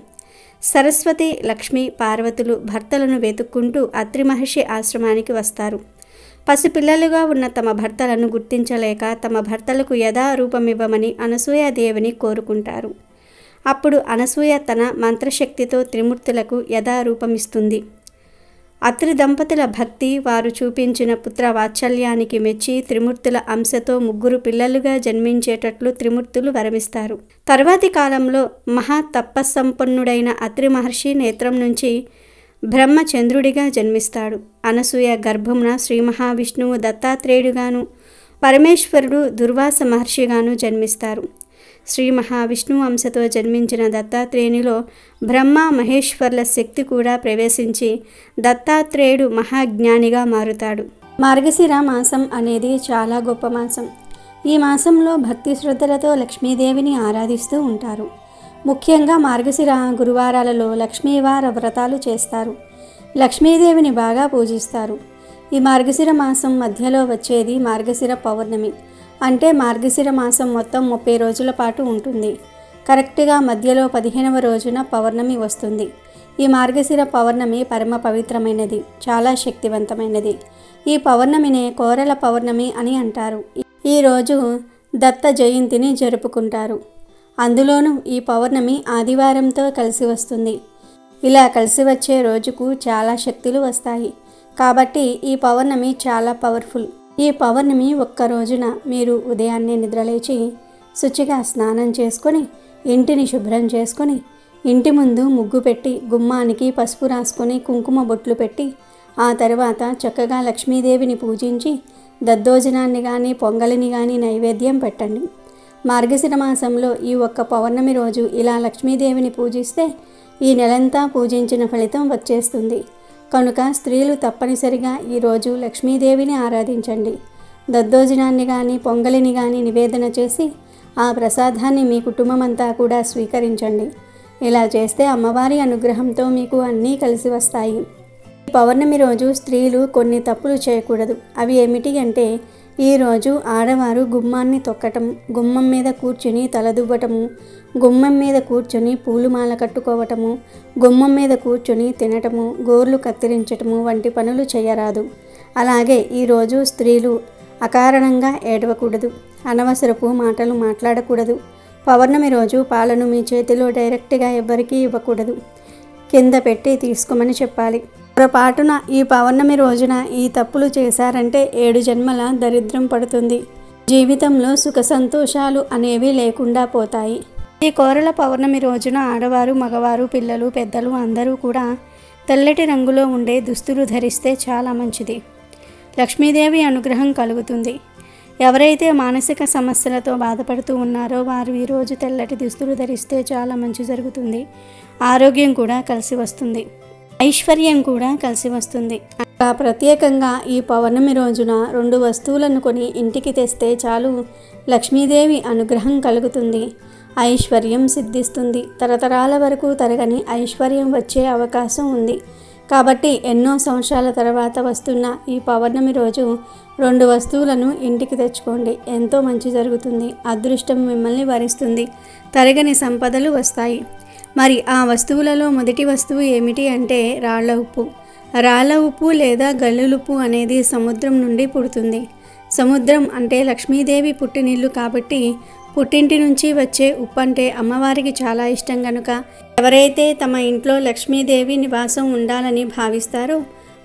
సరస్వతి, లక్ష్మి, పార్వతులు భర్తలను వెతుక్కుంటూ అత్రి మహర్షి ఆశ్రమానికి వస్తారు. పసిపిల్లలుగా ఉన్న తమ భర్తలను గుర్తించలేక తమ భర్తలకు యథారూపమివ్వమని అనసూయాదేవిని కోరుకుంటారు. అప్పుడు అనసూయ తన మంత్రశక్తితో త్రిమూర్తులకు యథారూపమిస్తుంది. అత్రి దంపతుల భక్తి, వారు చూపించిన పుత్ర వాత్సల్యానికి మెచ్చి త్రిమూర్తుల అంశతో 3 పిల్లలుగా జన్మించేటట్లు త్రిమూర్తులు వరమిస్తారు. తర్వాతి కాలంలో మహా తపస్సంపన్నుడైన అత్రి మహర్షి నేత్రం నుంచి బ్రహ్మచంద్రుడిగా జన్మిస్తాడు. అనసూయ గర్భమున శ్రీ మహావిష్ణువు దత్తాత్రేయుడుగాను, పరమేశ్వరుడు దుర్వాస మహర్షిగాను జన్మిస్తారు. శ్రీ మహావిష్ణువు అంశతో జన్మించిన దత్తాత్రేయునిలో బ్రహ్మ మహేశ్వర్ల శక్తి కూడా ప్రవేశించి దత్తాత్రేయుడు మహాజ్ఞానిగా మారుతాడు. మార్గశిర మాసం అనేది చాలా గొప్ప మాసం. ఈ మాసంలో భక్తి శ్రద్ధలతో లక్ష్మీదేవిని ఆరాధిస్తూ ఉంటారు. ముఖ్యంగా మార్గశిర గురువారాలలో లక్ష్మీవార వ్రతాలు చేస్తారు. లక్ష్మీదేవిని బాగా పూజిస్తారు. ఈ మార్గశిర మాసం మధ్యలో వచ్చేది మార్గశిర పౌర్ణమి. అంటే మార్గశిర మాసం మొత్తం 30 రోజుల పాటు ఉంటుంది. కరెక్ట్గా మధ్యలో 15వ రోజున పౌర్ణమి వస్తుంది. ఈ మార్గశిర పౌర్ణమి పరమ పవిత్రమైనది, చాలా శక్తివంతమైనది. ఈ పౌర్ణమినే కోరల పౌర్ణమి అని అంటారు. ఈరోజు దత్త జయంతిని జరుపుకుంటారు. అందులోనూ ఈ పౌర్ణమి ఆదివారంతో కలిసి వస్తుంది. ఇలా కలిసి వచ్చే రోజుకు చాలా శక్తులు వస్తాయి. కాబట్టి ఈ పౌర్ణమి చాలా పవర్ఫుల్. ఈ పౌర్ణమి ఒక్క రోజున మీరు ఉదయాన్నే నిద్రలేచి శుచిగా స్నానం చేసుకొని ఇంటిని శుభ్రం చేసుకొని ఇంటి ముందు ముగ్గు పెట్టి గుమ్మానికి పసుపు రాసుకొని కుంకుమ బొట్లు పెట్టి ఆ తర్వాత చక్కగా లక్ష్మీదేవిని పూజించి దద్దోజనాన్ని కానీ పొంగలిని కానీ నైవేద్యం పెట్టండి. మార్గశిర మాసంలో ఈ ఒక్క పౌర్ణమి రోజు ఇలా లక్ష్మీదేవిని పూజిస్తే ఈ నెలంతా పూజించిన ఫలితం వచ్చేస్తుంది. కనుక స్త్రీలు తప్పనిసరిగా ఈరోజు లక్ష్మీదేవిని ఆరాధించండి. దద్దోజనాన్ని కానీ పొంగలిని కానీ నివేదన చేసి ఆ ప్రసాదాన్ని మీ కుటుంబమంతా కూడా స్వీకరించండి. ఇలా చేస్తే అమ్మవారి అనుగ్రహంతో మీకు అన్నీ కలిసి వస్తాయి. పౌర్ణమి రోజు స్త్రీలు కొన్ని తప్పులు చేయకూడదు. అవి ఏమిటి అంటే, ఈరోజు ఆడవారు గుమ్మాన్ని తొక్కటం, గుమ్మం మీద కూర్చుని తలదువ్వటము, గుమ్మం మీద కూర్చొని పూలుమాల కట్టుకోవటము, గుమ్మం మీద కూర్చొని తినటము, గోర్లు కత్తిరించటము వంటి పనులు చేయరాదు. అలాగే ఈరోజు స్త్రీలు అకారణంగా ఏడవకూడదు. అనవసరపు మాటలు మాట్లాడకూడదు. పౌర్ణమి రోజు పాలను మీ చేతిలో డైరెక్ట్గా ఎవ్వరికీ ఇవ్వకూడదు. కింద పెట్టి తీసుకోమని చెప్పాలి. పొరపాటున ఈ పౌర్ణమి రోజున ఈ తప్పులు చేశారంటే 7 జన్మల దరిద్రం పడుతుంది. జీవితంలో సుఖ సంతోషాలు అనేవి లేకుండా పోతాయి. ఈ కోరల పౌర్ణమి రోజున ఆడవారు, మగవారు, పిల్లలు, పెద్దలు అందరూ కూడా తెల్లటి రంగులో ఉండే దుస్తులు ధరిస్తే చాలా మంచిది. లక్ష్మీదేవి అనుగ్రహం కలుగుతుంది. ఎవరైతే మానసిక సమస్యలతో బాధపడుతూ ఉన్నారో వారు ఈరోజు తెల్లటి దుస్తులు ధరిస్తే చాలా మంచి జరుగుతుంది. ఆరోగ్యం కూడా కలిసి వస్తుంది. ఐశ్వర్యం కూడా కలిసి వస్తుంది. ప్రత్యేకంగా ఈ పౌర్ణమి రోజున 2 వస్తువులను కొని ఇంటికి తెస్తే చాలు, లక్ష్మీదేవి అనుగ్రహం కలుగుతుంది. ఐశ్వర్యం సిద్ధిస్తుంది. తరతరాల వరకు తరగని ఐశ్వర్యం వచ్చే అవకాశం ఉంది. కాబట్టి ఎన్నో సంవత్సరాల తర్వాత వస్తున్న ఈ పౌర్ణమి రోజు 2 వస్తువులను ఇంటికి తెచ్చుకోండి. ఎంతో మంచి జరుగుతుంది. అదృష్టం మిమ్మల్ని వరిస్తుంది. తరగని సంపదలు వస్తాయి. మరి ఆ వస్తువులలో మొదటి వస్తువు ఏమిటి అంటే రాళ్ల ఉప్పు. రాళ్ల ఉప్పు లేదా గల్లులుప్పు అనేది సముద్రం నుండి పుడుతుంది. సముద్రం అంటే లక్ష్మీదేవి పుట్టినిల్లు కాబట్టి పుట్టింటి నుంచి వచ్చే ఉప్పు అంటే అమ్మవారికి చాలా ఇష్టం కనుక ఎవరైతే తమ ఇంట్లో లక్ష్మీదేవి నివాసం ఉండాలని భావిస్తారో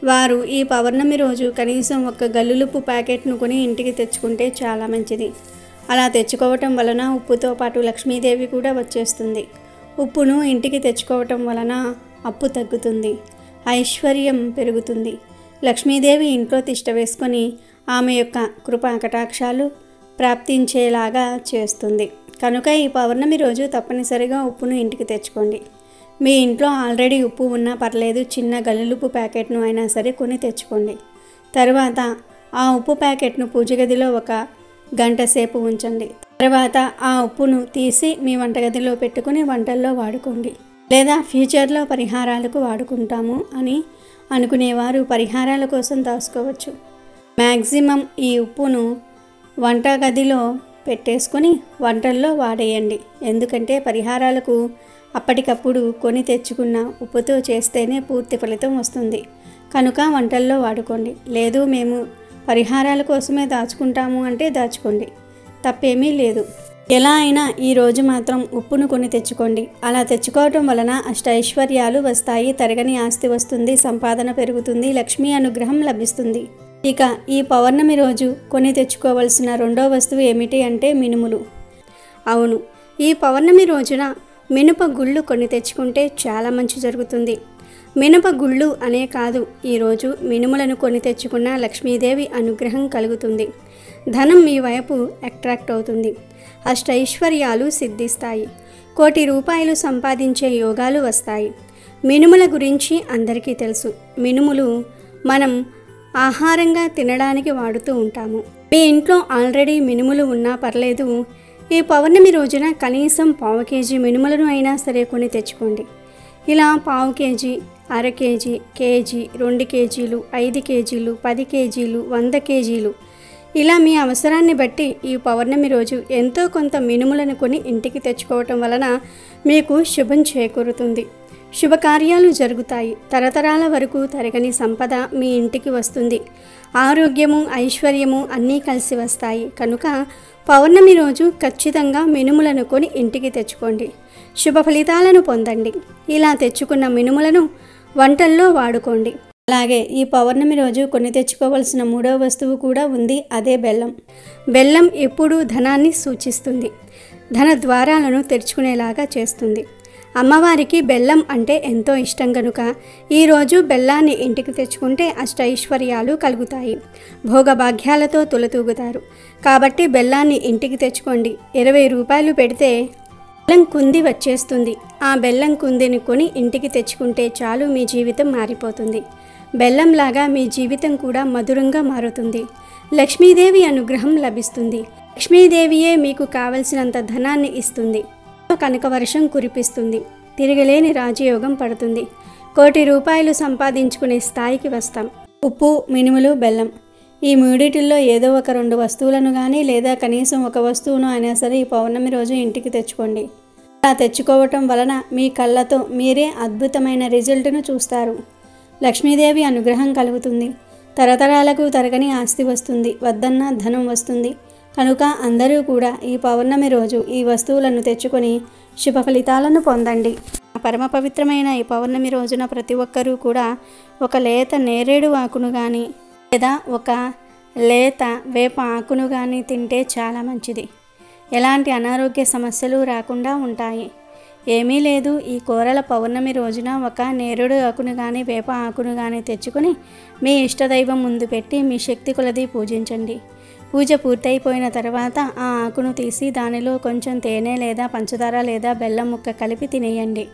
వారు ఈ పౌర్ణమి రోజు కనీసం 1 గల్లులుప్పు ప్యాకెట్ను కొని ఇంటికి తెచ్చుకుంటే చాలా మంచిది. అలా తెచ్చుకోవటం వలన ఉప్పుతో పాటు లక్ష్మీదేవి కూడా వచ్చేస్తుంది. ఉప్పును ఇంటికి తెచ్చుకోవటం వలన అప్పు తగ్గుతుంది. ఐశ్వర్యం పెరుగుతుంది. లక్ష్మీదేవి ఇంట్లో తిష్ట వేసుకొని ఆమె యొక్క కృపా కటాక్షాలు ప్రాప్తించేలాగా చేస్తుంది. కనుక ఈ పౌర్ణమి రోజు తప్పనిసరిగా ఉప్పును ఇంటికి తెచ్చుకోండి. మీ ఇంట్లో ఆల్రెడీ ఉప్పు ఉన్నా పర్లేదు, చిన్న గల్లులుప్పు ప్యాకెట్ను అయినా సరే కొని తెచ్చుకోండి. తర్వాత ఆ ఉప్పు ప్యాకెట్ను పూజ గదిలో 1 గంట సేపు ఉంచండి. తర్వాత ఆ ఉప్పును తీసి మీ వంటగదిలో పెట్టుకుని వంటల్లో వాడుకోండి. లేదా ఫ్యూచర్లో పరిహారాలకు వాడుకుంటాము అని అనుకునేవారు పరిహారాల కోసం దాచుకోవచ్చు. మ్యాక్సిమం ఈ ఉప్పును వంటగదిలో పెట్టేసుకొని వంటల్లో వాడేయండి. ఎందుకంటే పరిహారాలకు అప్పటికప్పుడు కొని తెచ్చుకున్న ఉప్పుతో చేస్తేనే పూర్తి ఫలితం వస్తుంది. కనుక వంటల్లో వాడుకోండి. లేదు మేము పరిహారాల కోసమే దాచుకుంటాము అంటే దాచుకోండి, తప్పేమీ లేదు. ఎలా అయినా ఈరోజు మాత్రం ఉప్పును కొని తెచ్చుకోండి. అలా తెచ్చుకోవటం వలన అష్టైశ్వర్యాలు వస్తాయి. తరగని ఆస్తి వస్తుంది. సంపాదన పెరుగుతుంది. లక్ష్మీ అనుగ్రహం లభిస్తుంది. ఇక ఈ పౌర్ణమి రోజు కొని తెచ్చుకోవలసిన 2వ వస్తువు ఏమిటి అంటే మినుములు. అవును, ఈ పౌర్ణమి రోజున మినప గుళ్ళు కొని తెచ్చుకుంటే చాలా మంచి జరుగుతుంది. మినప గుళ్ళు అనే కాదు, ఈరోజు మినుములను కొని తెచ్చుకున్న లక్ష్మీదేవి అనుగ్రహం కలుగుతుంది. ధనం మీ వైపు అట్రాక్ట్ అవుతుంది. అష్టైశ్వర్యాలు సిద్ధిస్తాయి. 1 కోటి రూపాయలు సంపాదించే యోగాలు వస్తాయి. మినుముల గురించి అందరికీ తెలుసు. మినుములు మనం ఆహారంగా తినడానికి వాడుతూ ఉంటాము. మీ ఇంట్లో ఆల్రెడీ మినుములు ఉన్నా పర్లేదు, ఈ పౌర్ణమి రోజున కనీసం 1/4 కేజీ మినుములను అయినా సరే కొని తెచ్చుకోండి. ఇలా 1/4 కేజీ, అర కేజీ, కేజీ, 2 కేజీలు, 5 కేజీలు, 10 కేజీలు, 100 కేజీలు ఇలా మీ అవసరాన్ని బట్టి ఈ పౌర్ణమి రోజు ఎంతో కొంత మినుములను కొని ఇంటికి తెచ్చుకోవటం వలన మీకు శుభం చేకూరుతుంది. శుభకార్యాలు జరుగుతాయి. తరతరాల వరకు తరగని సంపద మీ ఇంటికి వస్తుంది. ఆరోగ్యము, ఐశ్వర్యము అన్నీ కలిసి వస్తాయి. కనుక పౌర్ణమి రోజు ఖచ్చితంగా మినుములను కొని ఇంటికి తెచ్చుకోండి. శుభ ఫలితాలను పొందండి. ఇలా తెచ్చుకున్న మినుములను వంటల్లో వాడుకోండి. అలాగే ఈ పౌర్ణమి రోజు కొని తెచ్చుకోవాల్సిన 3వ వస్తువు కూడా ఉంది. అదే బెల్లం. బెల్లం ఎప్పుడూ ధనాన్ని సూచిస్తుంది. ధన ద్వారాలను తెరుచుకునేలాగా చేస్తుంది. అమ్మవారికి బెల్లం అంటే ఎంతో ఇష్టం కనుక ఈరోజు బెల్లాన్ని ఇంటికి తెచ్చుకుంటే అష్టైశ్వర్యాలు కలుగుతాయి. భోగభాగ్యాలతో తులతూగుతారు. కాబట్టి బెల్లాన్ని ఇంటికి తెచ్చుకోండి. 20 రూపాయలు పెడితే బెల్లం కుంది వచ్చేస్తుంది. ఆ బెల్లం కుందిని కొని ఇంటికి తెచ్చుకుంటే చాలు, మీ జీవితం మారిపోతుంది. బెల్లంలాగా మీ జీవితం కూడా మధురంగా మారుతుంది. లక్ష్మీదేవి అనుగ్రహం లభిస్తుంది. లక్ష్మీదేవియే మీకు కావలసినంత ధనాన్ని ఇస్తుంది. కనక వర్షం కురిపిస్తుంది. తిరగలేని రాజయోగం పడుతుంది. 1 కోటి రూపాయలు సంపాదించుకునే స్థాయికి వస్తాం. ఉప్పు, మినుములు, బెల్లం ఈ మూడిటిల్లో ఏదో ఒక 2 వస్తువులను కానీ లేదా కనీసం 1 వస్తువును అయినా సరే ఈ పౌర్ణమి రోజు ఇంటికి తెచ్చుకోండి. అలా తెచ్చుకోవటం వలన మీ కళ్ళతో మీరే అద్భుతమైన రిజల్ట్ను చూస్తారు. లక్ష్మీదేవి అనుగ్రహం కలుగుతుంది. తరతరాలకు తరగని ఆస్తి వస్తుంది, వద్దన్న ధనం వస్తుంది. కనుక అందరూ కూడా ఈ పౌర్ణమి రోజు ఈ వస్తువులను తెచ్చుకొని శుభ ఫలితాలను పొందండి. పరమ పవిత్రమైన ఈ పౌర్ణమి రోజున ప్రతి ఒక్కరూ కూడా ఒక లేత నేరేడు ఆకును కానీ లేదా ఒక లేత వేప ఆకును కానీ తింటే చాలా మంచిది. ఎలాంటి అనారోగ్య సమస్యలు రాకుండా ఉంటాయి. ఏమీ లేదు, ఈ కోరల పౌర్ణమి రోజున ఒక నేరేడు ఆకును కానీ వేప ఆకును కానీ తెచ్చుకొని మీ ఇష్టదైవం ముందు పెట్టి మీ శక్తి కొలది పూజించండి. పూజ పూర్తయిపోయిన తర్వాత ఆ ఆకును తీసి దానిలో కొంచెం తేనె లేదా పంచదార లేదా బెల్లం ముక్క కలిపి తినేయండి.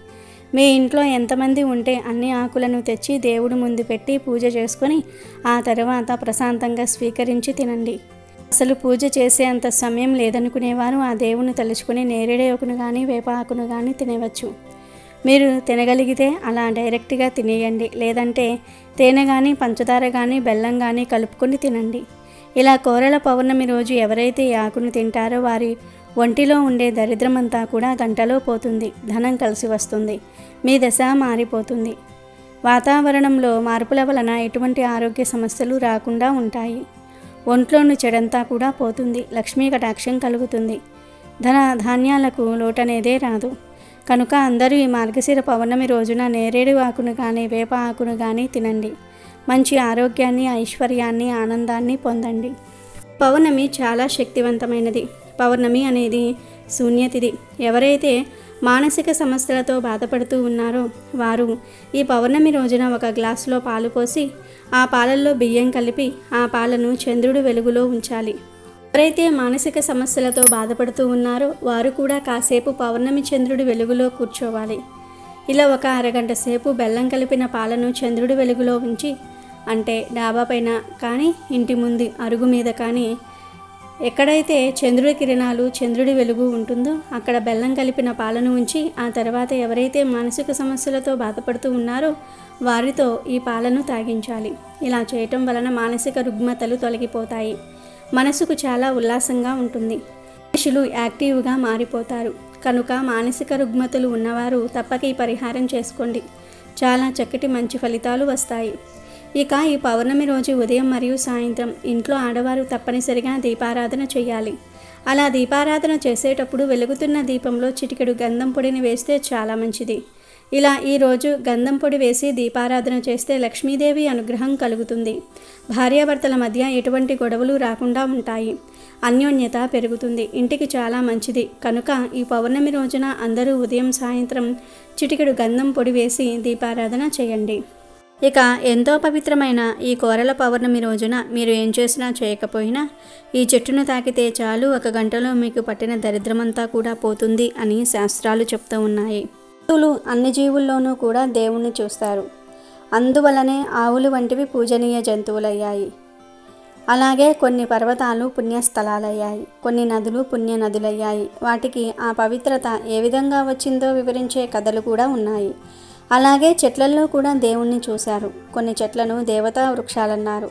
మీ ఇంట్లో ఎంతమంది ఉంటే అన్ని ఆకులను తెచ్చి దేవుడి ముందు పెట్టి పూజ చేసుకొని ఆ తర్వాత ప్రశాంతంగా స్వీకరించి తినండి. అసలు పూజ చేసే అంత సమయం లేదనుకునేవారు ఆ దేవుని తలుచుకొని నేరేడు ఆకును కానీ వేప ఆకును కానీ తినవచ్చు. మీరు తినగలిగితే అలా డైరెక్ట్గా తినేయండి, లేదంటే తేనె కానీ పంచదార కానీ బెల్లం కానీ కలుపుకొని తినండి. ఇలా కోరల పౌర్ణమి రోజు ఎవరైతే ఈ ఆకును తింటారో వారి ఒంటిలో ఉండే దరిద్రమంతా కూడా గంటలో పోతుంది, ధనం కలిసి వస్తుంది, మీ దశ మారిపోతుంది. వాతావరణంలో మార్పుల వలన ఎటువంటి ఆరోగ్య సమస్యలు రాకుండా ఉంటాయి. ఒంట్లోని చెడంతా కూడా పోతుంది, లక్ష్మీ కటాక్షం కలుగుతుంది, ధన ధాన్యాలకు లోటనేదే రాదు. కనుక అందరూ ఈ మార్గశిర పౌర్ణమి రోజున నేరేడు ఆకును కానీ వేప ఆకును కానీ తినండి. మంచి ఆరోగ్యాన్ని, ఐశ్వర్యాన్ని, ఆనందాన్ని పొందండి. పౌర్ణమి చాలా శక్తివంతమైనది. పౌర్ణమి అనేది శూన్యతిథి. ఎవరైతే మానసిక సమస్యలతో బాధపడుతూ ఉన్నారో వారు ఈ పౌర్ణమి రోజున ఒక గ్లాసులో పాలు పోసి ఆ పాలల్లో బియ్యం కలిపి ఆ పాలను చంద్రుడి వెలుగులో ఉంచాలి. ఎవరైతే మానసిక సమస్యలతో బాధపడుతూ ఉన్నారో వారు కూడా కాసేపు పౌర్ణమి చంద్రుడి వెలుగులో కూర్చోవాలి. ఇలా ఒక అరగంట సేపు బెల్లం కలిపిన పాలను చంద్రుడి వెలుగులో ఉంచి, అంటే డాబా పైన కానీ ఇంటి ముందు అరుగు మీద కానీ ఎక్కడైతే చంద్రుడి కిరణాలు చంద్రుడి వెలుగు ఉంటుందో అక్కడ బెల్లం కలిపిన పాలను ఉంచి ఆ తర్వాత ఎవరైతే మానసిక సమస్యలతో బాధపడుతూ ఉన్నారో వారితో ఈ పాలను తాగించాలి. ఇలా చేయటం వలన మానసిక రుగ్మతలు తొలగిపోతాయి. మనసుకు చాలా ఉల్లాసంగా ఉంటుంది. మనుషులు యాక్టివ్గా మారిపోతారు. కనుక మానసిక రుగ్మతలు ఉన్నవారు తప్పక ఈ పరిహారం చేసుకోండి. చాలా చక్కటి మంచి ఫలితాలు వస్తాయి. ఇక ఈ పౌర్ణమి రోజు ఉదయం మరియు సాయంత్రం ఇంట్లో ఆడవారు తప్పనిసరిగా దీపారాధన చేయాలి. అలా దీపారాధన చేసేటప్పుడు వెలుగుతున్న దీపంలో చిటికెడు గంధం పొడిని వేస్తే చాలా మంచిది. ఇలా ఈరోజు గంధం పొడి వేసి దీపారాధన చేస్తే లక్ష్మీదేవి అనుగ్రహం కలుగుతుంది. భార్యాభర్తల మధ్య ఎటువంటి గొడవలు రాకుండా ఉంటాయి. అన్యోన్యత పెరుగుతుంది. ఇంటికి చాలా మంచిది. కనుక ఈ పౌర్ణమి రోజున అందరూ ఉదయం సాయంత్రం చిటికెడు గంధం పొడి వేసి దీపారాధన చేయండి. ఇక ఎంతో పవిత్రమైన ఈ కోరల పౌర్ణమి రోజున మీరు ఏం చేసినా చేయకపోయినా ఈ చెట్టును తాకితే చాలు, 1 గంటలో మీకు పట్టిన దరిద్రమంతా కూడా పోతుంది అని శాస్త్రాలు చెప్తూ ఉన్నాయి. ఆవులు అన్ని జీవుల్లోనూ కూడా దేవుణ్ణి చూస్తారు. అందువలనే ఆవులు వంటివి పూజనీయ జంతువులయ్యాయి. అలాగే కొన్ని పర్వతాలు పుణ్యస్థలాలయ్యాయి, కొన్ని నదులు పుణ్య నదులయ్యాయి. వాటికి ఆ పవిత్రత ఏ విధంగా వచ్చిందో వివరించే కథలు కూడా ఉన్నాయి. అలాగే చెట్లల్లో కూడా దేవుణ్ణి చూశారు. కొన్ని చెట్లను దేవతా వృక్షాలన్నారు.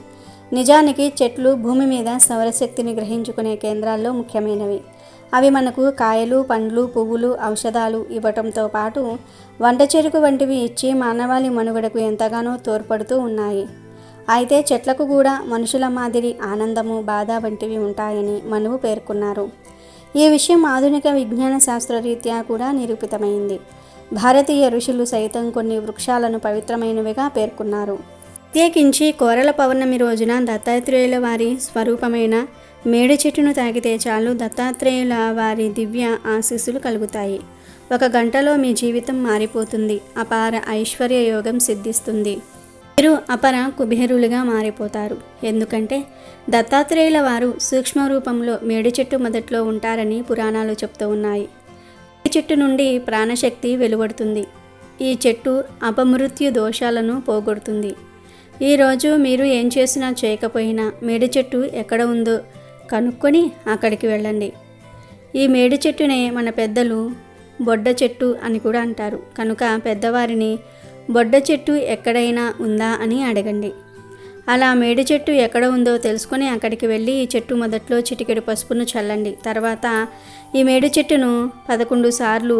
నిజానికి చెట్లు భూమి మీద సౌరశక్తిని గ్రహించుకునే కేంద్రాల్లో ముఖ్యమైనవి. అవి మనకు కాయలు, పండ్లు, పువ్వులు, ఔషధాలు ఇవ్వటంతో పాటు వంట చెరుకు వంటివి ఇచ్చి మానవాళి మనుగడకు ఎంతగానో తోడ్పడుతూ ఉన్నాయి. అయితే చెట్లకు కూడా మనుషుల మాదిరి ఆనందము, బాధ వంటివి ఉంటాయని మనువు పేర్కొన్నారు. ఈ విషయం ఆధునిక విజ్ఞాన శాస్త్రరీత్యా కూడా నిరూపితమైంది. భారతీయ ఋషులు సైతం కొన్ని వృక్షాలను పవిత్రమైనవిగా పేర్కొన్నారు. ప్రత్యేకించి కోరల పౌర్ణమి రోజున దత్తాత్రేయుల వారి స్వరూపమైన మేడి చెట్టును తాకితే చాలు, దత్తాత్రేయుల వారి దివ్య ఆశీస్సులు కలుగుతాయి. 1 గంటలో మీ జీవితం మారిపోతుంది. అపార ఐశ్వర్య యోగం సిద్ధిస్తుంది. మీరు అపర కుబేరులుగా మారిపోతారు. ఎందుకంటే దత్తాత్రేయుల వారు సూక్ష్మ రూపంలో మేడి చెట్టు మొదట్లో ఉంటారని పురాణాలు చెప్తూ ఉన్నాయి. ఈ చెట్టు నుండి ప్రాణశక్తి వెలువడుతుంది. ఈ చెట్టు అపమృత్యు దోషాలను పోగొడుతుంది. ఈరోజు మీరు ఏం చేసినా చేయకపోయినా మేడి చెట్టు ఎక్కడ ఉందో కనుక్కొని అక్కడికి వెళ్ళండి. ఈ మేడి చెట్టునే మన పెద్దలు బొడ్డ చెట్టు అని కూడా అంటారు. కనుక పెద్దవారిని బొడ్డ చెట్టు ఎక్కడైనా ఉందా అని అడగండి. అలా మేడి చెట్టు ఎక్కడ ఉందో తెలుసుకొని అక్కడికి వెళ్ళి ఈ చెట్టు మొదట్లో చిటికెడు పసుపును చల్లండి. తర్వాత ఈ మేడి చెట్టును 11 సార్లు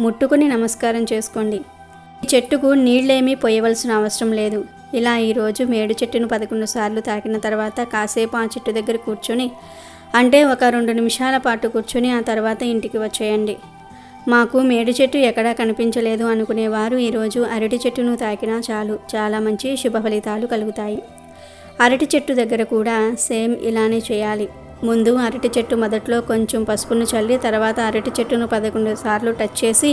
ముట్టుకుని నమస్కారం చేసుకోండి. ఈ చెట్టుకు నీళ్ళేమీ పోయవలసిన అవసరం లేదు. ఇలా ఈరోజు మేడు చెట్టును 11 సార్లు తాకిన తర్వాత కాసేపు ఆ చెట్టు దగ్గర కూర్చొని, అంటే ఒక 2 నిమిషాల పాటు కూర్చొని ఆ తర్వాత ఇంటికి వచ్చేయండి. మాకు మేడు చెట్టు ఎక్కడా కనిపించలేదు అనుకునేవారు ఈరోజు అరటి చెట్టును తాకినా చాలు, చాలా మంచి శుభ ఫలితాలు కలుగుతాయి. అరటి చెట్టు దగ్గర కూడా సేమ్ ఇలానే చేయాలి. ముందు అరటి చెట్టు మొదట్లో కొంచెం పసుపును చల్లి, తర్వాత అరటి చెట్టును 11 సార్లు టచ్ చేసి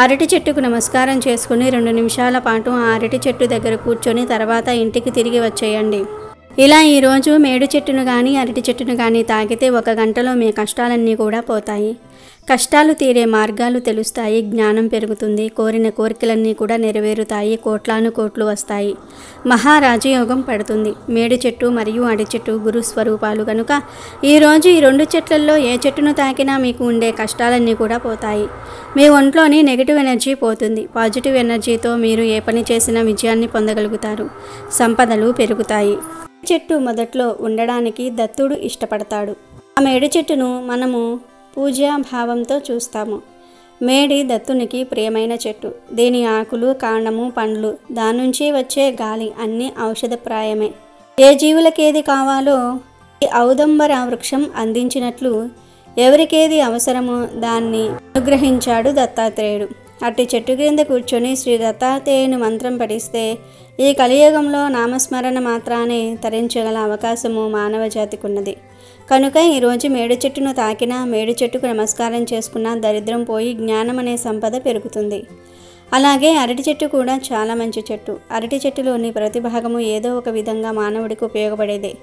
అరటి చెట్టుకు నమస్కారం చేసుకుని 2 నిమిషాల పాటు ఆ అరటి చెట్టు దగ్గర కూర్చొని తర్వాత ఇంటికి తిరిగి వచ్చేయండి. ఇలా ఈరోజు మేడు చెట్టును కానీ అరటి చెట్టును కానీ తాకితే 1 గంటలో మీ కష్టాలన్నీ కూడా పోతాయి. కష్టాలు తీరే మార్గాలు తెలుస్తాయి, జ్ఞానం పెరుగుతుంది, కోరిన కోరికలన్నీ కూడా నెరవేరుతాయి, కోట్లాను కోట్లు వస్తాయి, మహారాజయోగం పడుతుంది. మేడు చెట్టు మరియు అరటి చెట్టు గురు స్వరూపాలు కనుక ఈరోజు ఈ 2 చెట్లలో ఏ చెట్టును తాకినా మీకు ఉండే కష్టాలన్నీ కూడా పోతాయి. మీ ఒంట్లోని నెగిటివ్ ఎనర్జీ పోతుంది. పాజిటివ్ ఎనర్జీతో మీరు ఏ పని చేసినా విజయాన్ని పొందగలుగుతారు, సంపదలు పెరుగుతాయి. చెట్టు మొదట్లో ఉండడానికి దత్తుడు ఇష్టపడతాడు. ఆ మేడు చెట్టును మనము పూజా భావంతో చూస్తాము. మేడి దత్తునికి ప్రియమైన చెట్టు. దీని ఆకులు, కాండము, పండ్లు, దాని నుంచి వచ్చే గాలి అన్నీ ఔషధప్రాయమే. ఏ జీవులకేది కావాలో ఈ ఔదంబర వృక్షం అందించినట్లు ఎవరికేది అవసరమో దాన్ని అనుగ్రహించాడు దత్తాత్రేయుడు. అట్టి చెట్టు క్రింద కూర్చొని శ్రీ దత్తాత్రేయుని మంత్రం పఠిస్తే ఈ కలియుగంలో నామస్మరణ మాత్రానే తరించగల అవకాశము మానవ జాతికి ఉన్నది. కనుక ఈరోజు మేడు చెట్టును తాకినా, మేడు చెట్టుకు నమస్కారం చేసుకున్నా దరిద్రం పోయి జ్ఞానం అనే సంపద పెరుగుతుంది. అలాగే అరటి చెట్టు కూడా చాలా మంచి చెట్టు. అరటి చెట్టులోని ప్రతి భాగము ఏదో ఒక విధంగా మానవుడికి ఉపయోగపడేదే.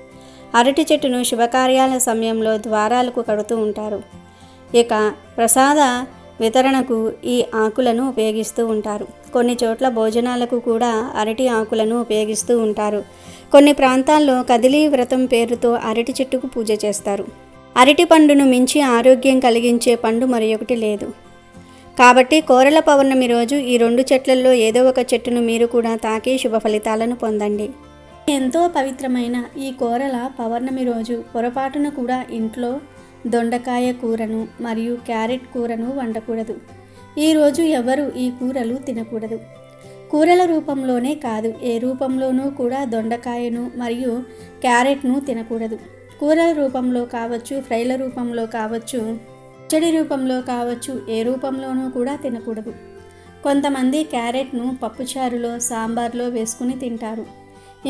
అరటి చెట్టును శుభకార్యాల సమయంలో ద్వారాలకు కడుతూ ఉంటారు. ఇక ప్రసాద వితరణకు ఈ ఆకులను ఉపయోగిస్తూ ఉంటారు. కొన్ని చోట్ల భోజనాలకు కూడా అరటి ఆకులను ఉపయోగిస్తూ ఉంటారు. కొన్ని ప్రాంతాల్లో కదిలీ వ్రతం పేరుతో అరటి చెట్టుకు పూజ చేస్తారు. అరటి పండును మించి ఆరోగ్యం కలిగించే పండు మరొకటి లేదు. కాబట్టి కోరల పౌర్ణమి రోజు ఈ 2 చెట్లలో ఏదో ఒక చెట్టును మీరు కూడా తాకి శుభ ఫలితాలను పొందండి. ఎంతో పవిత్రమైన ఈ కోరల పౌర్ణమి రోజు పొరపాటున కూడా ఇంట్లో దొండకాయ కూరను మరియు క్యారెట్ కూరను వండకూడదు. ఈరోజు ఎవరు ఈ కూరలు తినకూడదు. కూరల రూపంలోనే కాదు, ఏ రూపంలోనూ కూడా దొండకాయను మరియు క్యారెట్ను తినకూడదు. కూరల రూపంలో కావచ్చు, ఫ్రైల రూపంలో కావచ్చు, పచ్చడి రూపంలో కావచ్చు, ఏ రూపంలోనూ కూడా తినకూడదు. కొంతమంది క్యారెట్ను పప్పుచారులో, సాంబార్లో వేసుకుని తింటారు.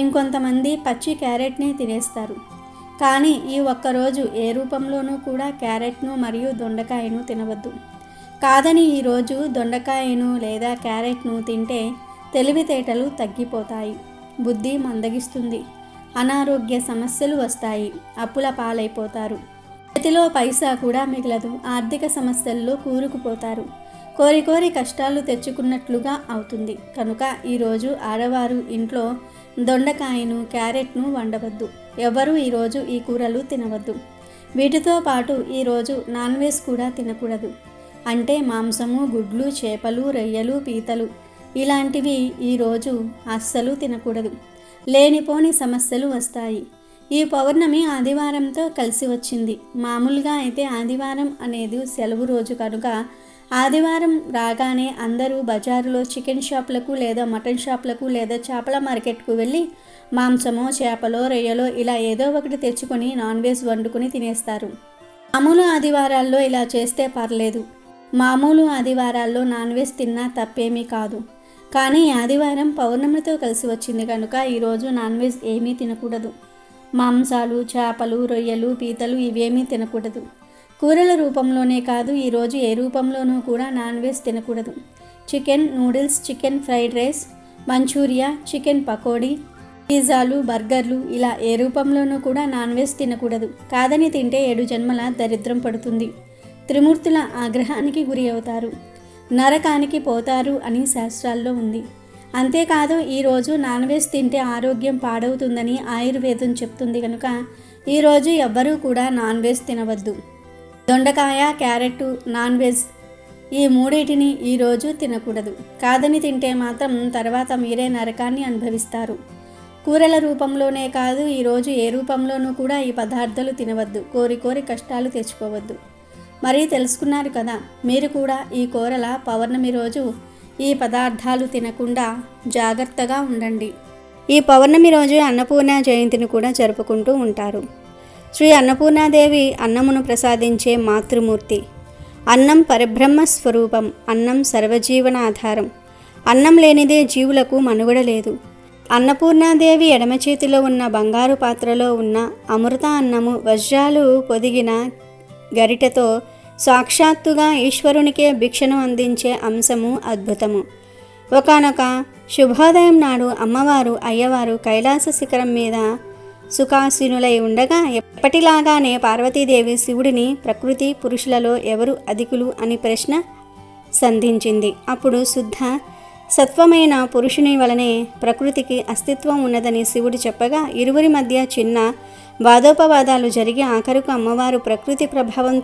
ఇంకొంతమంది పచ్చి క్యారెట్ని తినేస్తారు. కానీ ఈ ఒక్కరోజు ఏ రూపంలోనూ కూడా క్యారెట్ను మరియు దొండకాయను తినవద్దు. కాదని ఈరోజు దొండకాయను లేదా క్యారెట్ను తింటే తెలివితేటలు తగ్గిపోతాయి, బుద్ధి మందగిస్తుంది, అనారోగ్య సమస్యలు వస్తాయి, అప్పుల పాలైపోతారు, చేతిలో పైసా కూడా మిగలదు, ఆర్థిక సమస్యల్లో కూరుకుపోతారు, కోరి కోరి కష్టాలు తెచ్చుకున్నట్లుగా అవుతుంది. కనుక ఈరోజు ఆడవారు ఇంట్లో దొండకాయను, క్యారెట్ను వండవద్దు. ఎవరు ఈరోజు ఈ కూరలు తినవద్దు. వీటితో పాటు ఈరోజు నాన్ వెజ్ కూడా తినకూడదు. అంటే మాంసము, గుడ్లు, చేపలు, రొయ్యలు, పీతలు ఇలాంటివి ఈరోజు అస్సలు తినకూడదు. లేనిపోని సమస్యలు వస్తాయి. ఈ పౌర్ణమి ఆదివారంతో కలిసి వచ్చింది. మామూలుగా అయితే ఆదివారం అనేది సెలవు రోజు కనుక ఆదివారం రాగానే అందరూ బజారులో చికెన్ షాప్లకు లేదా మటన్ షాప్లకు లేదా చేపల మార్కెట్కు వెళ్ళి మాంసమో, చేపలో, రొయ్యలో ఇలా ఏదో ఒకటి తెచ్చుకొని నాన్ వెజ్ వండుకొని తినేస్తారు. మామూలు ఆదివారాల్లో ఇలా చేస్తే పర్లేదు. మామూలు ఆదివారాల్లో నాన్ వెజ్ తిన్నా తప్పేమీ కాదు. కానీ ఆదివారం పౌర్ణమితో కలిసి వచ్చింది కనుక ఈరోజు నాన్ వెజ్ ఏమీ తినకూడదు. మాంసాలు, చేపలు, రొయ్యలు, పీతలు ఇవేమీ తినకూడదు. కూరల రూపంలోనే కాదు, ఈరోజు ఏ రూపంలోనూ కూడా నాన్ వెజ్ తినకూడదు. Chicken noodles, chicken fried rice, manchuria, chicken pakodi, పిజ్జాలు, బర్గర్లు ఇలా ఏ రూపంలోనూ కూడా నాన్ వెజ్ తినకూడదు. కాదని తింటే 7 జన్మల దరిద్రం పడుతుంది. త్రిమూర్తుల ఆగ్రహానికి గురి అవుతారు, నరకానికి పోతారు అని శాస్త్రాల్లో ఉంది. అంతేకాదు ఈరోజు నాన్ వెజ్ తింటే ఆరోగ్యం పాడవుతుందని ఆయుర్వేదం చెప్తుంది కనుక ఈరోజు ఎవ్వరూ కూడా నాన్ వెజ్ తినవద్దు. దొండకాయ, క్యారెట్, నాన్ వెజ్ ఈ మూడింటిని ఈరోజు తినకూడదు. కాదని తింటే మాత్రం తర్వాత మీరే నరకాన్ని అనుభవిస్తారు. కూరల రూపంలోనే కాదు, ఈరోజు ఏ రూపంలోనూ కూడా ఈ పదార్థాలు తినవద్దు. కోరి కోరి కష్టాలు తెచ్చుకోవద్దు. మరి తెలుసుకున్నారు కదా, మీరు కూడా ఈ కోరల పౌర్ణమి రోజు ఈ పదార్థాలు తినకుండా జాగ్రత్తగా ఉండండి. ఈ పౌర్ణమి రోజు అన్నపూర్ణ జయంతిని కూడా జరుపుకుంటూ ఉంటారు. శ్రీ అన్నపూర్ణాదేవి అన్నమును ప్రసాదించే మాతృమూర్తి. అన్నం పరబ్రహ్మ స్వరూపం. అన్నం సర్వజీవన ఆధారం. అన్నం లేనిదే జీవులకు మనుగడ లేదు. అన్నపూర్ణాదేవి ఎడమ చేతిలో ఉన్న బంగారు పాత్రలో ఉన్న అమృత అన్నము వజ్రాలు పొదిగిన గరిటెతో సాక్షాత్తుగా ఈశ్వరునికే భిక్షను అందించే అంశము అద్భుతము. ఒకానొక శుభోదయం నాడు అమ్మవారు అయ్యవారు కైలాస శిఖరం మీద సుఖాసీనులై ఉండగా ఎప్పటిలాగానే పార్వతీదేవి శివుడిని ప్రకృతి పురుషులలో ఎవరు అధికులు అని ప్రశ్న సంధించింది. అప్పుడు శుద్ధ సత్వమైన పురుషుని వలనే ప్రకృతికి అస్తిత్వం ఉన్నదని శివుడు చెప్పగా ఇరువురి మధ్య చిన్న వాదోపవాదాలు జరిగి ఆఖరుకు అమ్మవారు ప్రకృతి ప్రభావం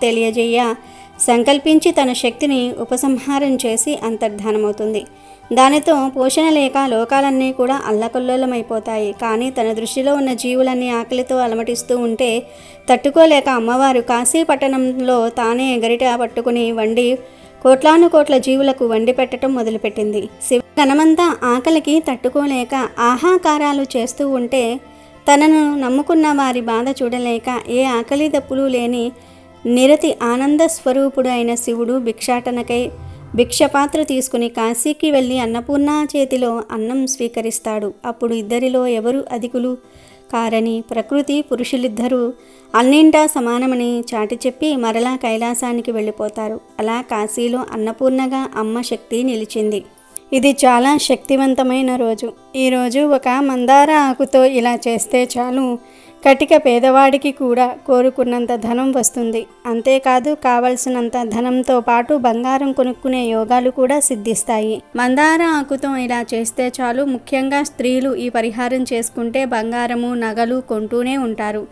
తెలియజేయ సంకల్పించి తన శక్తిని ఉపసంహారం చేసి అంతర్ధానమవుతుంది. దానితో పోషణ లేక లోకాలన్నీ కూడా అల్లకల్లోలమైపోతాయి. కానీ తన దృష్టిలో ఉన్న జీవులన్నీ ఆకలితో అలమటిస్తూ ఉంటే తట్టుకోలేక అమ్మవారు కాశీ పట్టణంలో తానే గరిట పట్టుకుని వండి కోట్లాను కోట్ల జీవులకు వండి పెట్టడం మొదలుపెట్టింది. శివగణమంతా ఆకలికి తట్టుకోలేక ఆహాకారాలు చేస్తూ ఉంటే తనను నమ్ముకున్న వారి బాధ చూడలేక ఏ ఆకలి దప్పులు లేని నిరతి ఆనంద స్వరూపుడు అయిన శివుడు భిక్షాటనకై భిక్షపాత్ర తీసుకుని కాశీకి వెళ్ళి అన్నపూర్ణ చేతిలో అన్నం స్వీకరిస్తాడు. అప్పుడు ఇద్దరిలో ఎవరు అధికులు కారని ప్రకృతి పురుషులిద్దరూ అన్నింటా సమానమని చాటి చెప్పి మరలా కైలాసానికి వెళ్ళిపోతారు. అలా కాశీలో అన్నపూర్ణగా అమ్మ శక్తి నిలిచింది. ఇది చాలా శక్తివంతమైన రోజు. ఈరోజు ఒక మందార ఆకుతో ఇలా చేస్తే చాలు, కటిక పేదవాడికి కూడా కోరుకున్నంత ధనం వస్తుంది. అంతేకాదు కావలసినంత ధనంతో పాటు బంగారం కొనుక్కునే యోగాలు కూడా సిద్ధిస్తాయి. మందార ఆకుతో ఇలా చేస్తే చాలు. ముఖ్యంగా స్త్రీలు ఈ పరిహారం చేసుకుంటే బంగారము నగలు కొంటూనే ఉంటారు.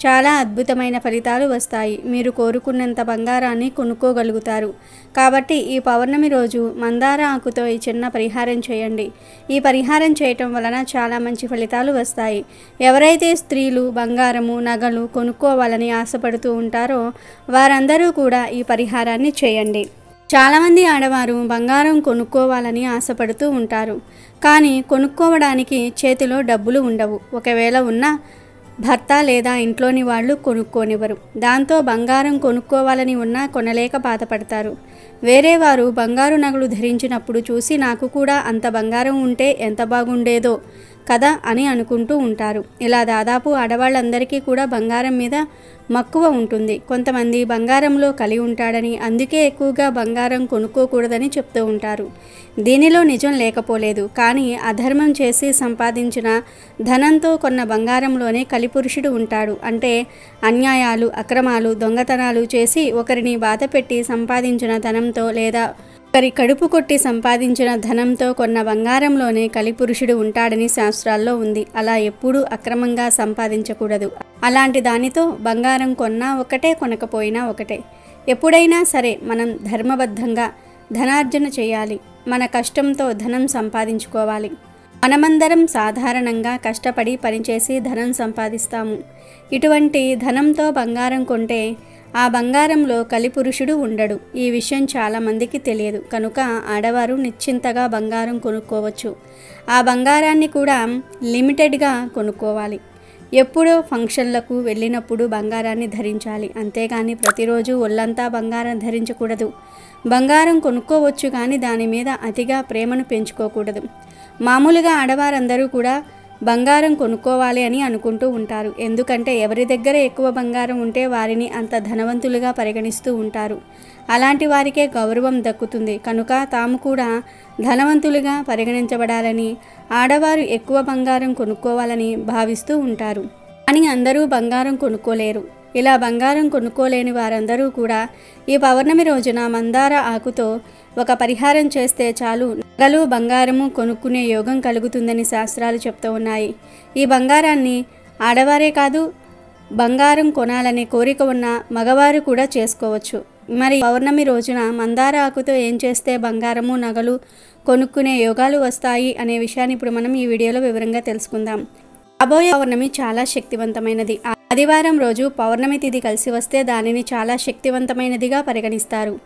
చాలా అద్భుతమైన ఫలితాలు వస్తాయి. మీరు కోరుకున్నంత బంగారాన్ని కొనుక్కోగలుగుతారు. కాబట్టి ఈ పౌర్ణమి రోజు మందార ఆకుతో ఈ చిన్న పరిహారం చేయండి. ఈ పరిహారం చేయటం వలన చాలా మంచి ఫలితాలు వస్తాయి. ఎవరైతే స్త్రీలు బంగారము నగలు కొనుక్కోవాలని ఆశపడుతూ ఉంటారో వారందరూ కూడా ఈ పరిహారాన్ని చేయండి. చాలామంది ఆడవారు బంగారం కొనుక్కోవాలని ఆశపడుతూ ఉంటారు. కానీ కొనుక్కోవడానికి చేతిలో డబ్బులు ఉండవు. ఒకవేళ ఉన్నా భర్త లేదా ఇంట్లోని వాళ్ళు కొనుక్కోనివ్వరు. దాంతో బంగారం కొనుక్కోవాలని ఉన్నా కొనలేక బాధపడతారు. వేరే వారు బంగారు నగలు ధరించినప్పుడు చూసి నాకు కూడా అంత బంగారం ఉంటే ఎంత బాగుండేదో కదా అని అనుకుంటూ ఉంటారు. ఇలా దాదాపు ఆడవాళ్ళందరికీ కూడా బంగారం మీద మక్కువ ఉంటుంది. కొంతమంది బంగారంలో కలి ఉంటాడని అందుకే ఎక్కువగా బంగారం కొనుక్కోకూడదని చెప్తూ ఉంటారు. దీనిలో నిజం లేకపోలేదు. కానీ అధర్మం చేసి సంపాదించిన ధనంతో కొన్న బంగారంలోనే కలిపురుషుడు ఉంటాడు. అంటే అన్యాయాలు అక్రమాలు దొంగతనాలు చేసి ఒకరిని బాధపెట్టి సంపాదించిన ధనంతో లేదా ఒకరి కడుపు కొట్టి సంపాదించిన ధనంతో కొన్న బంగారంలోనే కలిపురుషుడు ఉంటాడని శాస్త్రాల్లో ఉంది. అలా ఎప్పుడూ అక్రమంగా సంపాదించకూడదు. అలాంటి దానితో బంగారం కొన్నా ఒకటే కొనకపోయినా ఒకటే. ఎప్పుడైనా సరే మనం ధర్మబద్ధంగా ధనార్జన చేయాలి. మన కష్టంతో ధనం సంపాదించుకోవాలి. మనమందరం సాధారణంగా కష్టపడి పనిచేసి ధనం సంపాదిస్తాము. ఇటువంటి ధనంతో బంగారం కొంటే ఆ బంగారంలో కలిపురుషుడు ఉండడు. ఈ విషయం చాలామందికి తెలియదు. కనుక ఆడవారు నిశ్చింతగా బంగారం కొనుక్కోవచ్చు. ఆ బంగారాన్ని కూడా లిమిటెడ్గా కొనుక్కోవాలి. ఎప్పుడో ఫంక్షన్లకు వెళ్ళినప్పుడు బంగారాన్ని ధరించాలి. అంతేగాని ప్రతిరోజు ఒళ్ళంతా బంగారం ధరించకూడదు. బంగారం కొనుక్కోవచ్చు కానీ దాని మీద అతిగా ప్రేమను పెంచుకోకూడదు. మామూలుగా ఆడవారందరూ కూడా బంగారం కొనుక్కోవాలి అని అనుకుంటూ ఉంటారు. ఎందుకంటే ఎవరి దగ్గర ఎక్కువ బంగారం ఉంటే వారిని అంత ధనవంతులుగా పరిగణిస్తూ ఉంటారు. అలాంటి వారికే గౌరవం దక్కుతుంది. కనుక తాము కూడా ధనవంతులుగా పరిగణించబడాలని ఆడవారు ఎక్కువ బంగారం కొనుక్కోవాలని భావిస్తూ ఉంటారు. కానీ అందరూ బంగారం కొనుక్కోలేరు. ఇలా బంగారం కొనుక్కోలేని వారందరూ కూడా ఈ పౌర్ణమి రోజున మందార ఆకుతో ఒక పరిహారం చేస్తే చాలు, నగలు బంగారము కొనుక్కునే యోగం కలుగుతుందని శాస్త్రాలు చెప్తూ ఉన్నాయి. ఈ బంగారాన్ని ఆడవారే కాదు, బంగారం కొనాలనే కోరిక ఉన్న మగవారు కూడా చేసుకోవచ్చు. మరి పౌర్ణమి రోజున మందార ఆకుతో ఏం చేస్తే బంగారము నగలు కొనుక్కునే యోగాలు వస్తాయి అనే విషయాన్ని ఇప్పుడు మనం ఈ వీడియోలో వివరంగా తెలుసుకుందాం. రాబోయే పౌర్ణమి చాలా శక్తివంతమైనది. ఆదివారం రోజు పౌర్ణమి తిథి కలిసి వస్తే దానిని చాలా శక్తివంతమైనదిగా పరిగణిస్తారు.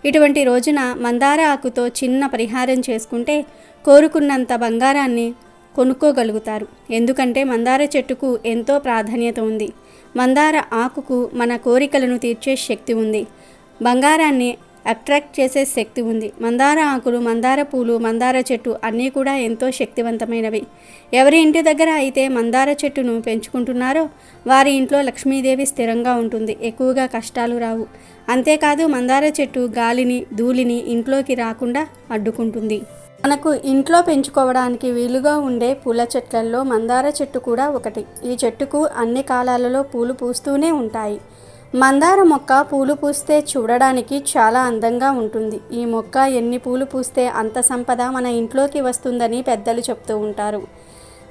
ఇటువంటి రోజున మందార ఆకుతో చిన్న పరిహారం చేసుకుంటే కోరుకున్నంత బంగారాన్ని కొనుక్కోగలుగుతారు. ఎందుకంటే మందార చెట్టుకు ఎంతో ప్రాధాన్యత ఉంది. మందార ఆకుకు మన కోరికలను తీర్చే శక్తి ఉంది. బంగారాన్ని అట్రాక్ట్ చేసే శక్తి ఉంది. మందార ఆకులు, మందార పూలు, మందార చెట్టు అన్నీ కూడా ఎంతో శక్తివంతమైనవి. ఎవరి ఇంటి దగ్గర అయితే మందార చెట్టును పెంచుకుంటున్నారో వారి ఇంట్లో లక్ష్మీదేవి స్థిరంగా ఉంటుంది. ఎక్కువగా కష్టాలు రావు. అంతేకాదు మందార చెట్టు గాలిని, ధూళిని ఇంట్లోకి రాకుండా అడ్డుకుంటుంది. మనకు ఇంట్లో పెంచుకోవడానికి వీలుగా ఉండే పూల చెట్లల్లో మందార చెట్టు కూడా ఒకటి. ఈ చెట్టుకు అన్ని కాలాలలో పూలు పూస్తూనే ఉంటాయి. మందార మొక్క పూలు పూస్తే చూడడానికి చాలా అందంగా ఉంటుంది. ఈ మొక్క ఎన్ని పూలు పూస్తే అంత సంపద మన ఇంట్లోకి వస్తుందని పెద్దలు చెప్తూ ఉంటారు.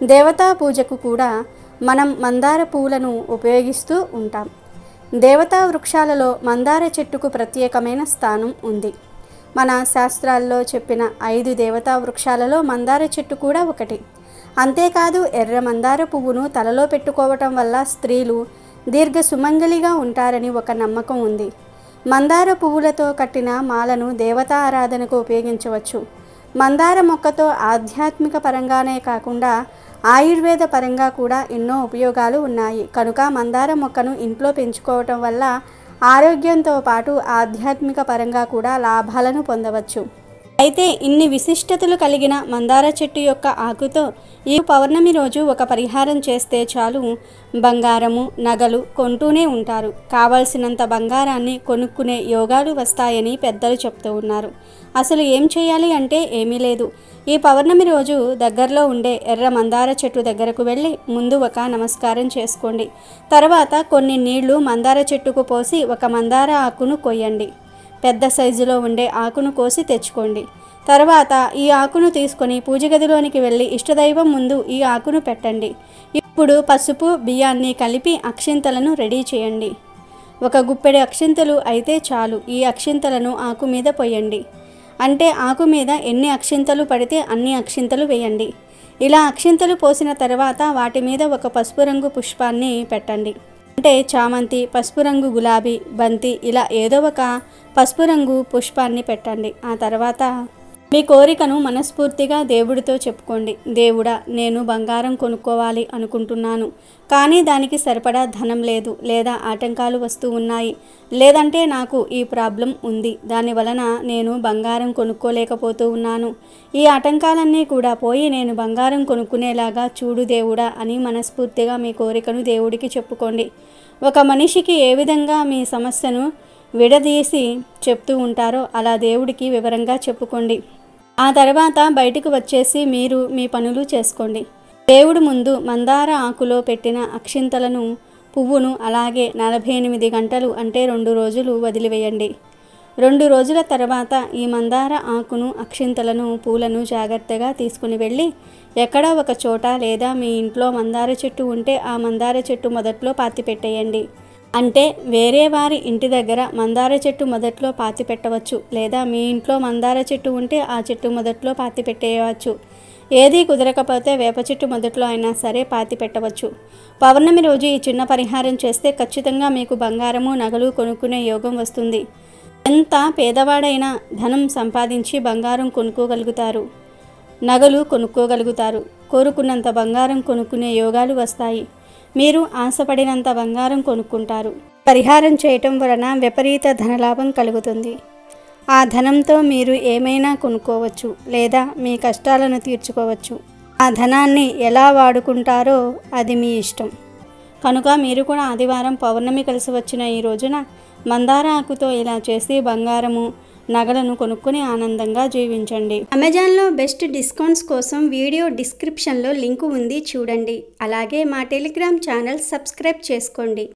దేవతా పూజకు కూడా మనం మందార పూలను ఉపయోగిస్తూ ఉంటాం. దేవతా వృక్షాలలో మందార చెట్టుకు ప్రత్యేకమైన స్థానం ఉంది. మన శాస్త్రాల్లో చెప్పిన 5 దేవతా వృక్షాలలో మందార చెట్టు కూడా ఒకటి. అంతేకాదు ఎర్ర మందార పువ్వును తలలో పెట్టుకోవటం వల్ల స్త్రీలు దీర్ఘ సుమంగళిగా ఉంటారని ఒక నమ్మకం ఉంది. మందార పువ్వులతో కట్టిన మాలను దేవతా ఆరాధనకు ఉపయోగించవచ్చు. మందార మొక్కతో ఆధ్యాత్మిక పరంగానే కాకుండా ఆయుర్వేద పరంగా కూడా ఎన్నో ఉపయోగాలు ఉన్నాయి. కనుక మందార మొక్కను ఇంట్లో పెంచుకోవటం వల్ల ఆరోగ్యంతో పాటు ఆధ్యాత్మిక పరంగా కూడా లాభాలను పొందవచ్చు. అయితే ఇన్ని విశిష్టతలు కలిగిన మందార చెట్టు యొక్క ఆకుతో ఈ పౌర్ణమి రోజు ఒక పరిహారం చేస్తే చాలు, బంగారము, నగలు కొంటూనే ఉంటారు. కావలసినంత బంగారాన్ని కొనుక్కునే యోగాలు వస్తాయని పెద్దలు చెప్తూ ఉన్నారు. అసలు ఏం చేయాలి అంటే ఏమీ లేదు. ఈ పౌర్ణమి రోజు దగ్గరలో ఉండే ఎర్ర మందార చెట్టు దగ్గరకు వెళ్ళి ముందు ఒక నమస్కారం చేసుకోండి. తర్వాత కొన్ని నీళ్లు మందార చెట్టుకు పోసి ఒక మందార ఆకును కొయ్యండి. పెద్ద సైజులో ఉండే ఆకును కోసి తెచ్చుకోండి. తర్వాత ఈ ఆకును తీసుకొని పూజ గదిలోనికి వెళ్ళి ఇష్టదైవం ముందు ఈ ఆకును పెట్టండి. ఇప్పుడు పసుపు, బియ్యాన్ని కలిపి అక్షింతలను రెడీ చేయండి. ఒక గుప్పెడు అక్షింతలు అయితే చాలు. ఈ అక్షింతలను ఆకు మీద పోయండి. అంటే ఆకు మీద ఎన్ని అక్షింతలు పడితే అన్ని అక్షింతలు వేయండి. ఇలా అక్షింతలు పోసిన తర్వాత వాటి మీద ఒక పసుపు రంగు పుష్పాన్ని పెట్టండి. అంటే చామంతి, పసుపు రంగు గులాబీ, బంతి ఇలా ఏదో ఒక పసుపు రంగు పుష్పాన్ని పెట్టండి. ఆ తర్వాత మీ కోరికను మనస్ఫూర్తిగా దేవుడితో చెప్పుకోండి. దేవుడా, నేను బంగారం కొనుక్కోవాలి అనుకుంటున్నాను, కానీ దానికి సరిపడా ధనం లేదు, లేదా ఆటంకాలు వస్తూ ఉన్నాయి, లేదంటే నాకు ఈ ప్రాబ్లం ఉంది, దాని వలన నేను బంగారం కొనుక్కోలేకపోతూ ఉన్నాను. ఈ ఆటంకాలన్నీ కూడా పోయి నేను బంగారం కొనుక్కునేలాగా చూడు దేవుడా అని మనస్ఫూర్తిగా మీ కోరికను దేవుడికి చెప్పుకోండి. ఒక మనిషికి ఏ విధంగా మీ సమస్యను విడదీసి చెప్తూ ఉంటారో అలా దేవుడికి వివరంగా చెప్పుకోండి. ఆ తర్వాత బయటకు వచ్చేసి మీరు మీ పనులు చేసుకోండి. దేవుడి ముందు మందార ఆకులో పెట్టిన అక్షింతలను, పువ్వును అలాగే 48 గంటలు అంటే 2 రోజులు వదిలివేయండి. 2 రోజుల తర్వాత ఈ మందార ఆకును, అక్షింతలను, పూలను జాగ్రత్తగా తీసుకుని వెళ్ళి ఎక్కడా ఒక చోట లేదా మీ ఇంట్లో మందార చెట్టు ఉంటే ఆ మందార చెట్టు మొదట్లో పాతి పెట్టేయండి. అంటే వేరే వారి ఇంటి దగ్గర మందార చెట్టు మొదట్లో పాతి పెట్టవచ్చు, లేదా మీ ఇంట్లో మందార చెట్టు ఉంటే ఆ చెట్టు మొదట్లో పాతి పెట్టేయవచ్చు. ఏది కుదరకపోతే వేప చెట్టు మొదట్లో అయినా సరే పాతి పెట్టవచ్చు. పౌర్ణమి రోజు ఈ చిన్న పరిహారం చేస్తే ఖచ్చితంగా మీకు బంగారము, నగలు కొనుక్కునే యోగం వస్తుంది. ఎంత పేదవాడైనా ధనం సంపాదించి బంగారం కొనుక్కోగలుగుతారు, నగలు కొనుక్కోగలుగుతారు. కోరుకున్నంత బంగారం కొనుక్కునే యోగాలు వస్తాయి. మీరు ఆశపడినంత బంగారం కొనుక్కుంటారు. పరిహారం చేయటం వలన విపరీత ధనలాభం కలుగుతుంది. ఆ ధనంతో మీరు ఏమైనా కొనుక్కోవచ్చు, లేదా మీ కష్టాలను తీర్చుకోవచ్చు. ఆ ధనాన్ని ఎలా వాడుకుంటారో అది మీ ఇష్టం. కనుక మీరు కూడా ఆదివారం పౌర్ణమి కలిసి వచ్చిన ఈ రోజున మందార ఆకుతో ఇలా చేసి బంగారము, నగలను కొనుక్కుని ఆనందంగా జీవించండి. అమెజాన్లో బెస్ట్ డిస్కౌంట్స్ కోసం వీడియో డిస్క్రిప్షన్లో లింకు ఉంది, చూడండి. అలాగే మా టెలిగ్రామ్ ఛానల్ సబ్స్క్రైబ్ చేసుకోండి.